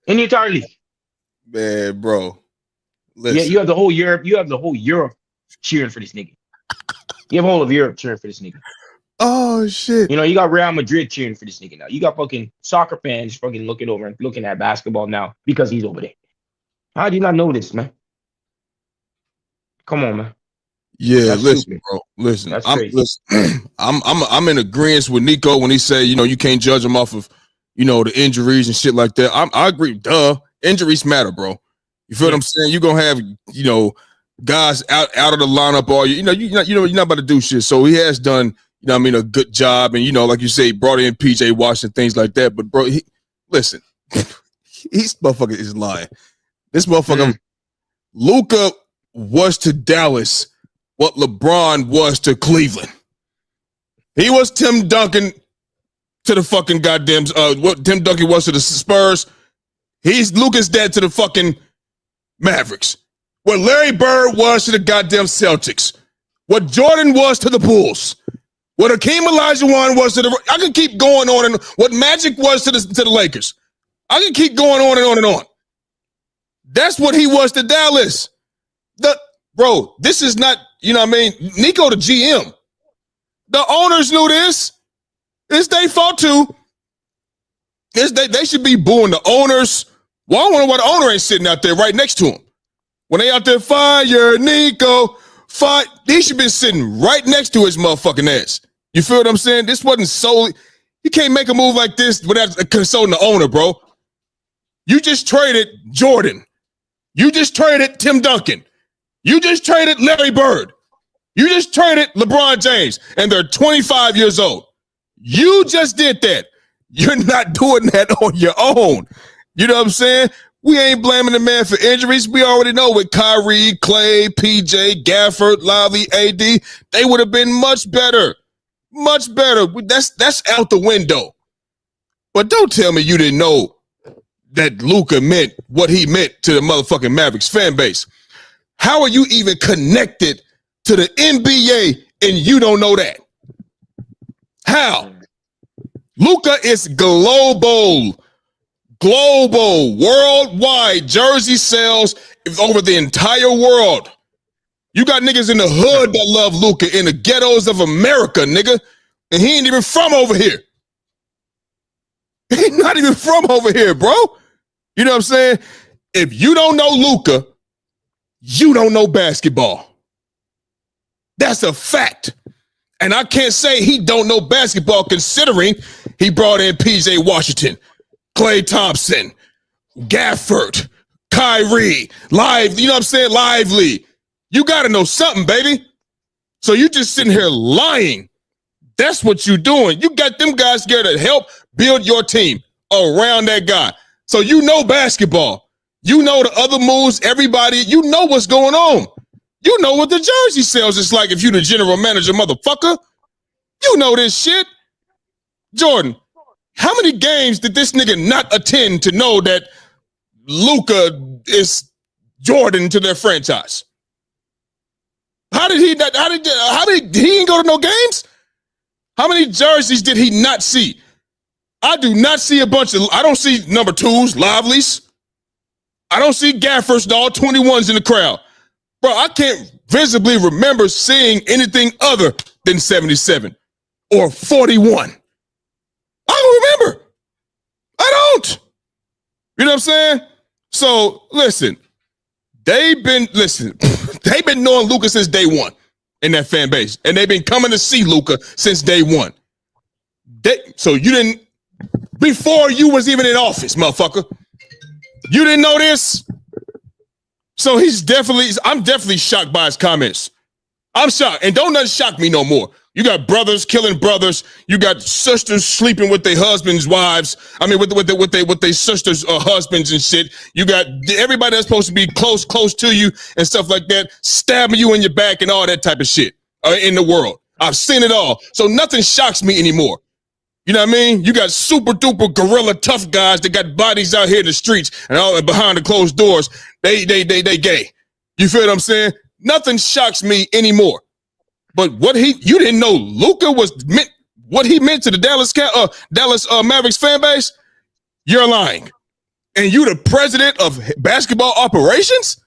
In the entire league. Man, bro. Yeah, you have the whole Europe. You have the whole Europe cheering for this nigga. You have all of Europe cheering for this nigga. Oh shit! You got Real Madrid cheering for this nigga now. You got fucking soccer fans fucking looking over and looking at basketball now because he's over there. How do you not know this, man? Come on, man. Yeah, that's listen, stupid. Bro. Listen, that's crazy. I'm in agreement with Nico when he said, you can't judge him off of, the injuries and shit like that. I agree. Duh, injuries matter, bro. You feel what I'm saying? You're gonna have, guys out of the lineup all you're not about to do shit. So he has done, a good job, and like you say, brought in PJ Washington, things like that. But bro, listen, he's motherfucker is lying. This motherfucker, Luka was to Dallas what LeBron was to Cleveland. He was Tim Duncan to the fucking goddamn what Tim Duncan was to the Spurs. He's Luka's dad to the fucking Mavericks. What Larry Bird was to the goddamn Celtics. What Jordan was to the Bulls. What Hakeem Olajuwon was to the. I can keep going on, and what Magic was to the Lakers. I can keep going on and on and on. That's what he was to Dallas. Bro, this is not, Nico the GM. The owners knew this. It's their fault too. They should be booing the owners. Well, I wonder why the owner ain't sitting out there right next to him. When they out there, fire Nico, fire. He should be sitting right next to his motherfucking ass. You feel what I'm saying? This wasn't solely. You can't make a move like this without consulting the owner, bro. You just traded Jordan. You just traded Tim Duncan. You just traded Larry Bird. You just traded LeBron James, and they're 25 years old. You just did that. You're not doing that on your own. You know what I'm saying? We ain't blaming the man for injuries. We already know with Kyrie, Clay, PJ, Gafford, Lively, AD, they would have been much better. Much better. That's out the window. But don't tell me you didn't know that Luka meant what he meant to the motherfucking Mavericks fan base. How are you even connected to the NBA and you don't know that? How? Luka is global, worldwide. Jersey sales over the entire world. You got niggas in the hood that love Luka in the ghettos of America, nigga. And he ain't even from over here. He's not even from over here, bro. You know what I'm saying? If you don't know Luka, you don't know basketball. That's a fact. And I can't say he don't know basketball considering he brought in PJ Washington, Klay Thompson, Gafford, Kyrie, Lively, you know what I'm saying? Lively. You got to know something, baby. So you just sitting here lying. That's what you doing. You got them guys here to help build your team around that guy. So you know basketball. You know the other moves, everybody, you know what's going on. You know what the jersey sales is like if you the general manager, motherfucker. You know this shit. Jordan, how many games did this nigga not attend to know that Luka is Jordan to their franchise? How did he he ain't go to no games? How many jerseys did he not see? I do not see I don't see number 2s, Livelies. I don't see Gaffers, all 21s in the crowd. Bro, I can't visibly remember seeing anything other than 77 or 41. I don't remember. I don't. You know what I'm saying? So, listen, they've been knowing Luka since day one in that fan base. And they've been coming to see Luka since day one. So you didn't, before you was even in office, motherfucker. You didn't know this? So I'm definitely shocked by his comments. I'm shocked. And don't nothing shock me no more. You got brothers killing brothers. You got sisters sleeping with their husbands' wives. I mean, with their sisters' husbands and shit. You got everybody that's supposed to be close to you and stuff like that, stabbing you in your back and all that type of shit in the world. I've seen it all. So nothing shocks me anymore. You know what I mean? You got super duper gorilla tough guys that got bodies out here in the streets and all behind the closed doors. They gay. You feel what I'm saying? Nothing shocks me anymore. But you didn't know Luka what he meant to the Dallas Mavericks fan base? You're lying. And you the president of basketball operations?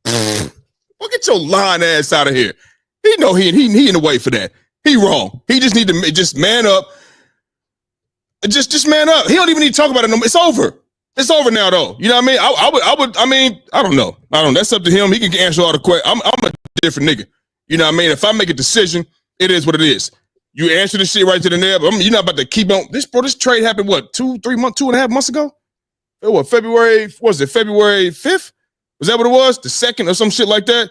Well, get your lying ass out of here. He know he in the way for that. He wrong. He just need to just man up. Just man up. He don't even need to talk about it no more. It's over. It's over now, though. You know what I mean? I don't know. That's up to him. He can answer all the questions. I'm a different nigga. You know what I mean? If I make a decision, it is what it is. You answer the shit right to the nail. You're not about to keep on. This trade happened, 2.5 months ago? February 5th? Was that what it was? The 2nd or some shit like that?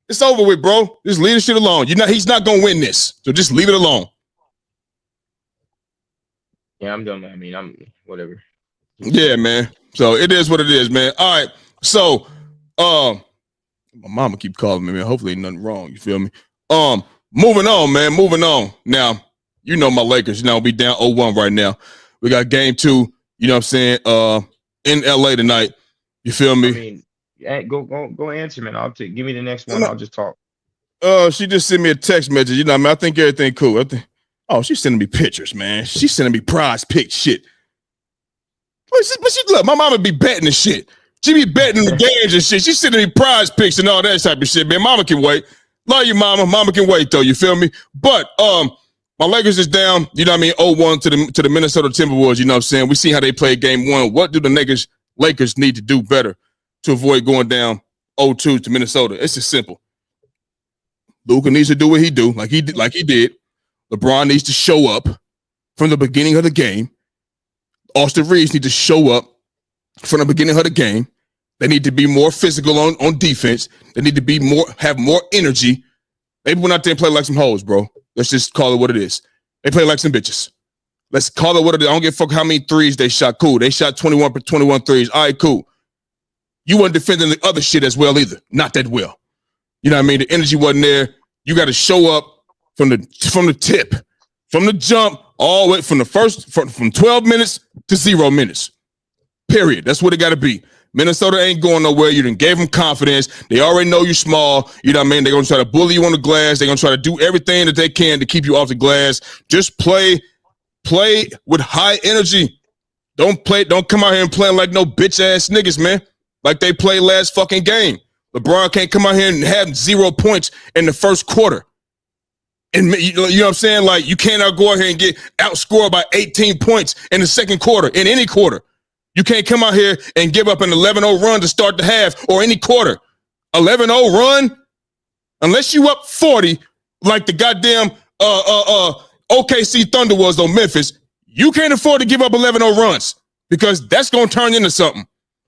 It's over with, bro. Just leave the shit alone. He's not going to win this. So just leave it alone. Yeah, I'm done. I mean, I'm whatever. Yeah, man. So it is what it is, man. All right. So, my mama keep calling me, man. Hopefully ain't nothing wrong. You feel me? Moving on, man. Moving on. Now, you know my Lakers, we down 0-1 right now. We got game 2, you know what I'm saying, in LA tonight. You feel me? I mean, go answer, man. Give me the next one. I'll just talk. She just sent me a text message. You know what I mean? I think everything cool. She's sending me pictures, man. She's sending me prize pick shit. But she look, my mama be betting and shit. She be betting the games and shit. She's sending me prize picks and all that type of shit, man. Mama can wait. Love you, mama. Mama can wait, though. You feel me? But my Lakers is down, you know what I mean, 0-1 to the Minnesota Timberwolves, you know what I'm saying? We see how they play game 1. What do the Lakers need to do better to avoid going down 0-2 to Minnesota? It's just simple. Luka needs to do what he do, like he did. LeBron needs to show up from the beginning of the game. Austin Reeves needs to show up from the beginning of the game. They need to be more physical on defense. They need to have more energy. They went out there and played like some hoes, bro. Let's just call it what it is. They play like some bitches. Let's call it what it is. I don't give a fuck how many threes they shot. Cool. They shot 21 threes. All right, cool. You weren't defending the other shit as well either. Not that well. You know what I mean? The energy wasn't there. You got to show up from the tip, from the jump, all the way from 12 minutes to 0 minutes. Period. That's what it got to be. Minnesota ain't going nowhere. You done gave them confidence. They already know you're small. You know what I mean? They're going to try to bully you on the glass. They're going to try to do everything that they can to keep you off the glass. Just play with high energy. Don't come out here and play like no bitch-ass niggas, man. Like they played last fucking game. LeBron can't come out here and have 0 points in the first quarter. And you know what I'm saying? Like, you cannot go out here and get outscored by 18 points in the second quarter, in any quarter. You can't come out here and give up an 11-0 run to start the half or any quarter. 11-0 run, unless you up 40, like the goddamn OKC Thunder was on Memphis, you can't afford to give up 11-0 runs because that's going to turn into something.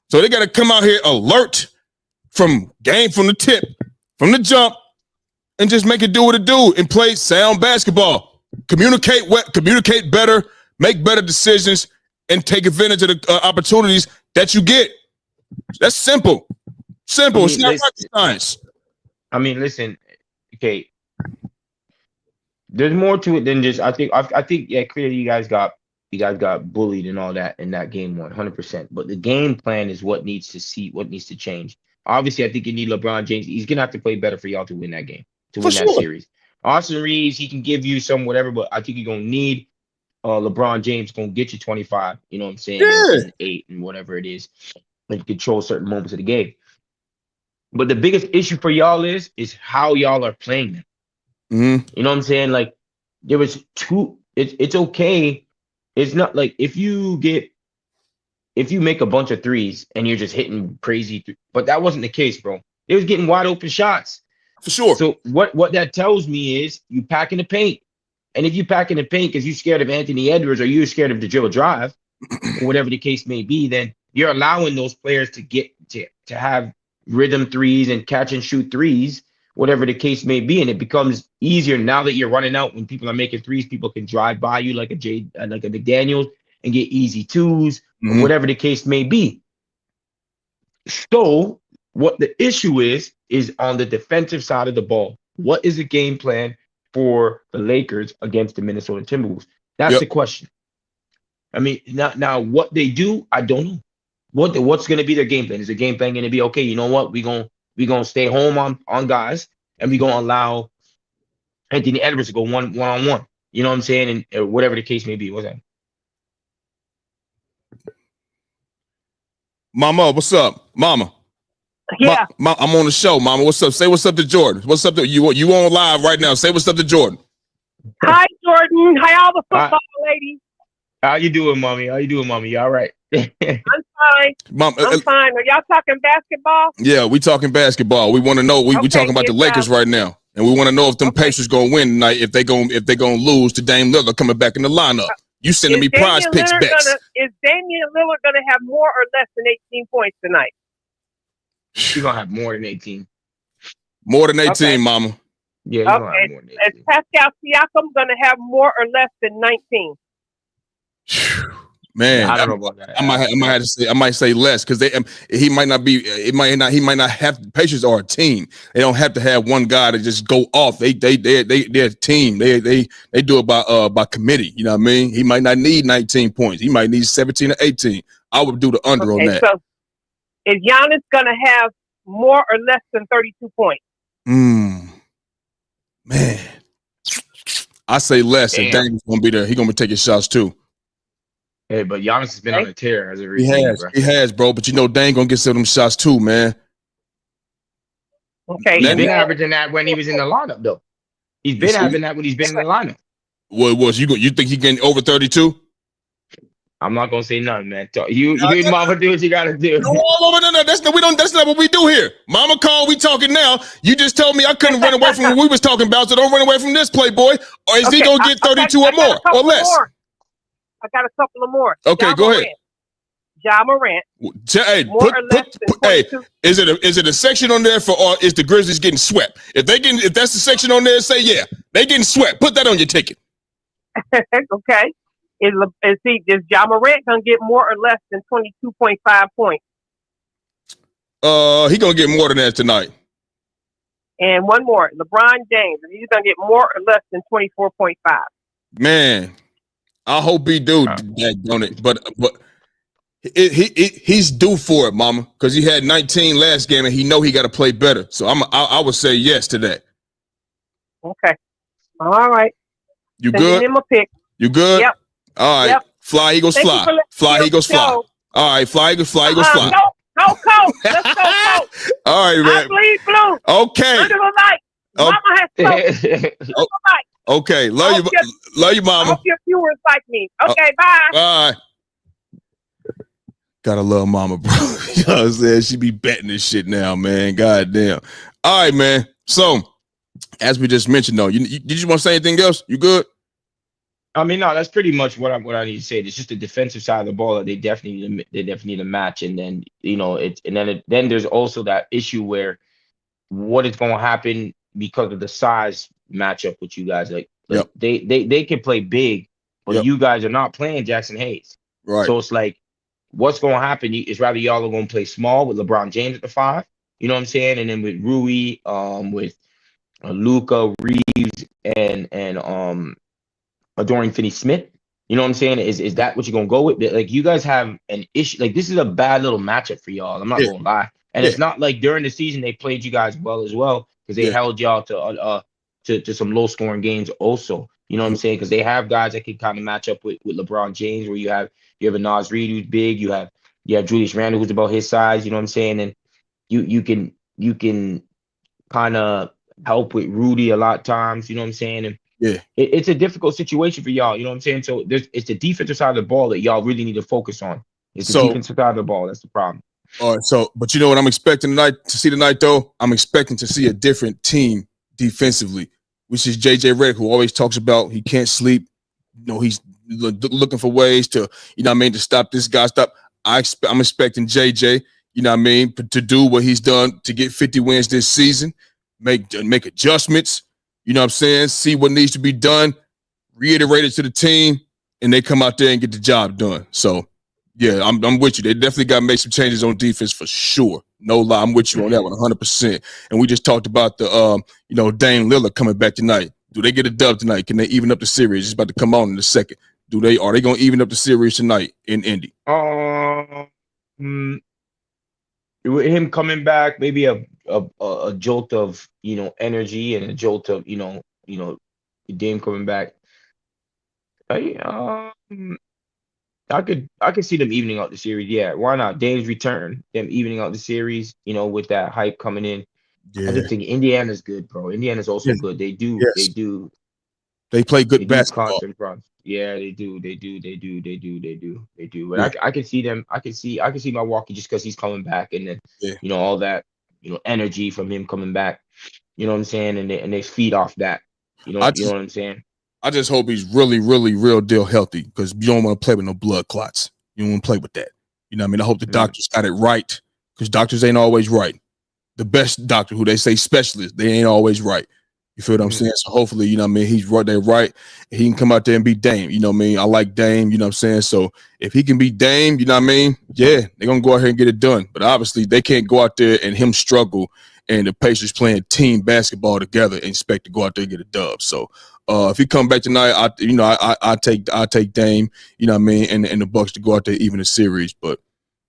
So they got to come out here alert from the tip, from the jump, and just make it do what it do and play sound basketball. Communicate better, make better decisions, and take advantage of the opportunities that you get. That's simple. Simple. I It's mean, not listen, rocket science. listen. Okay, there's more to it than just. I think. Yeah, clearly you guys got bullied and all that in that game 100%. But the game plan is what needs to change. Obviously, I think you need LeBron James. He's gonna have to play better for y'all to win that game, to For win that sure. series. Austin Reeves, he can give you some whatever, but I think you're gonna need LeBron James gonna get you 25. You know what I'm saying? Yeah. And 8 and whatever it is, and control certain moments of the game. But the biggest issue for y'all is how y'all are playing them. Mm-hmm. You know what I'm saying? Like there was two. It's okay. It's not like if you make a bunch of threes and you're just hitting crazy, but that wasn't the case, bro. They was getting wide open shots. For sure. So what that tells me is you pack in the paint, and if you pack in the paint because you're scared of Anthony Edwards or you're scared of the dribble drive, or whatever the case may be, then you're allowing those players to get to have rhythm threes and catch and shoot threes, whatever the case may be, and it becomes easier now that you're running out when people are making threes. People can drive by you like a McDaniels and get easy twos, or whatever the case may be. So what the issue is on the defensive side of the ball. What is the game plan for the Lakers against the Minnesota Timberwolves? That's the question. I mean, now what they do, I don't know. What's going to be their game plan? Is the game plan going to be okay? You know what? We gonna stay home on guys, and we gonna allow Anthony Edwards to go one on one. You know what I'm saying? And whatever the case may be. What's that? Mama, what's up? Mama. Yeah. I'm on the show, Mama. What's up? Say what's up to Jordan. What's up to you on live right now. Say what's up to Jordan. Hi, Jordan. Hi, all the football ladies. How you doing, mommy? You all right? I'm fine. Mom, I'm fine. Are y'all talking basketball? Yeah, we talking basketball. We want to know. We talking about the Lakers right now, and we want to know if them Pacers gonna win tonight. If they gonna lose to Dame Lillard coming back in the lineup. You sending me prize picks bets. Is Damian Lillard gonna have more or less than 18 points tonight? He's gonna have more than 18. More than 18, okay. Mama. Yeah, he's gonna have more than 18. Is Pascal Siakam gonna have more or less than 19? Man, I don't know about that. I might say less because he might not have. The Pacers are a team. They don't have to have one guy to just go off. They're a team. They do it by committee. You know what I mean? He might not need 19 points. He might need 17 or 18. I would do the under on that. So is Giannis gonna have more or less than 32 points? Man, I say less. Damn. And Dame's gonna be there. He's gonna be taking shots too. Hey, but Giannis has been on a tear as a receiver. He has, bro. But Dame gonna get some of them shots too, man. Okay, he's been averaging that when he was in the lineup, though. He's been having that when he's been in the lineup. What was you think he getting over 32? I'm not gonna say nothing, man. You and Mama do what you gotta do. No. That's not what we do here. Mama call, we talking now. You just told me I couldn't run away from what we was talking about, so don't run away from this, Playboy. Or is he gonna get 32 or more or less? I got a couple of more. Okay, go ahead. Ja Morant. Hey, is it a section on there for, or is the Grizzlies getting swept? If that's the section on there, say yeah, they getting swept. Put that on your ticket. Okay. Is Ja Morant gonna get more or less than 22.5 points? He gonna get more than that tonight. And one more, LeBron James. He's gonna get more or less than 24.5. Man, I hope he do on it, but he's due for it, Mama, because he had 19 last game and he know he got to play better. So I would say yes to that. Okay, all right. You good? Him a pick. You good? Yep. All right. Yep. Fly Eagles fly. Fly Eagles fly. All right. Fly Eagles fly. Go, Coach. Let's go, Coach. All right, man. I bleed blue. Okay. Under the light. Mama has Coach. Okay. Love you, Mama. I hope your viewers like me. Okay, bye. Bye. Gotta love Mama, bro. You know what I'm saying? She be betting this shit now, man. God damn. All right, man. So, as we just mentioned, though, did you want to say anything else? You good? I mean, no, that's pretty much what I need to say. It's just the defensive side of the ball that they definitely need to match, and then then there's also that issue where what is going to happen because of the size matchup with you guys. Like yep. they can play big, but yep. you guys are not playing Jackson Hayes, right? So it's like what's going to happen is rather y'all are going to play small with LeBron James at the 5. You know what I'm saying? And then with Rui, with Luca, Reeves, and Dorian Finney-Smith. You know what I'm saying? Is that what you're gonna go with? Like, you guys have an issue. Like, this is a bad little matchup for y'all. I'm not Yeah, gonna lie. And yeah, it's not like during the season they played you guys well as well, because they yeah. held y'all to some low scoring games also. You know what I'm saying? Because they have guys that can kind of match up with LeBron James, where you have a Nas Reed who's big, you have Julius Randle who's about his size. You know what I'm saying? And you can kind of help with Rudy a lot of times. You know what I'm saying? And Yeah. it's a difficult situation for y'all. You know what I'm saying? So it's the defensive side of the ball that y'all really need to focus on. It's the So, defensive side of the ball. That's the problem. all right. So, but you know what I'm expecting to see tonight, though? I'm expecting to see a different team defensively, which is JJ Redick, who always talks about he can't sleep. You know, he's looking for ways to, you know what I mean, to stop this guy. I'm expecting JJ, you know what I mean, to do what he's done to get 50 wins this season, make adjustments, you know what I'm saying, see what needs to be done, reiterate it to the team, and they come out there and get the job done. So, yeah, I'm with you. They definitely got to make some changes on defense for sure. No lie, I'm with you on that one 100%. And we just talked about the, Dame Lillard coming back tonight. Do they get a dub tonight? Can they even up the series? It's about to come on in a second. Are they going to even up the series tonight in Indy? With him coming back, maybe a jolt of energy and a jolt of Dame coming back. I could see them evening out the series. Yeah, why not? Dame's return, them evening out the series. With that hype coming in. Yeah. I just think Indiana's good, bro. Indiana's also good. They do. Yes. They play good basketball. Constant runs. Yeah, they do. They do. But Yeah. I can see them. I can see Milwaukee just because he's coming back, and then all that energy from him coming back. You know what I'm saying? And they feed off that. You know what I'm saying? I just hope he's really, really, real deal healthy, because you don't want to play with no blood clots. You don't want to play with that. You know what I mean? I hope the doctors got it right, because doctors ain't always right. The best doctor, who they say specialist, they ain't always right. You feel what I'm saying? So hopefully, you know what I mean, he's right there right. He can come out there and beat Dame. You know what I mean? I like Dame, you know what I'm saying? So if he can beat Dame, you know what I mean? Yeah, they're going to go out here and get it done. But obviously, they can't go out there and him struggle and the Pacers playing team basketball together and expect to go out there and get a dub. So if he come back tonight, I take Dame, you know what I mean, and the Bucks to go out there even the series. But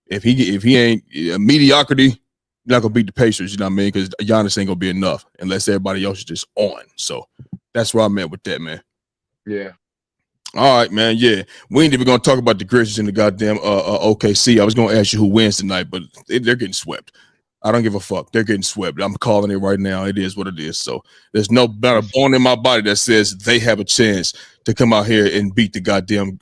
if he ain't mediocrity, you're not gonna beat the Pacers, you know what I mean? Because Giannis ain't gonna be enough unless everybody else is just on. So that's where I'm at with that, man. Yeah. All right, man. Yeah, we ain't even gonna talk about the Grizzlies and the goddamn OKC. I was gonna ask you who wins tonight, but they're getting swept. I don't give a fuck. They're getting swept. I'm calling it right now. It is what it is. So there's no better bone in my body that says they have a chance to come out here and beat the goddamn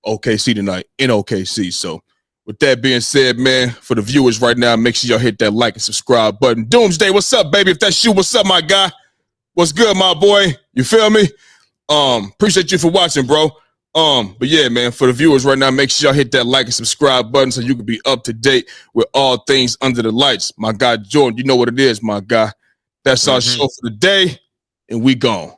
OKC tonight in OKC. So with that being said, man, for the viewers right now, make sure y'all hit that like and subscribe button. Doomsday, what's up, baby? If that's you, what's up, my guy? What's good, my boy? You feel me? Appreciate you for watching, bro. But yeah, man, for the viewers right now, make sure y'all hit that like and subscribe button so you can be up to date with all things under the lights. My guy Jordan, you know what it is, my guy. That's our show for the day, and we gone.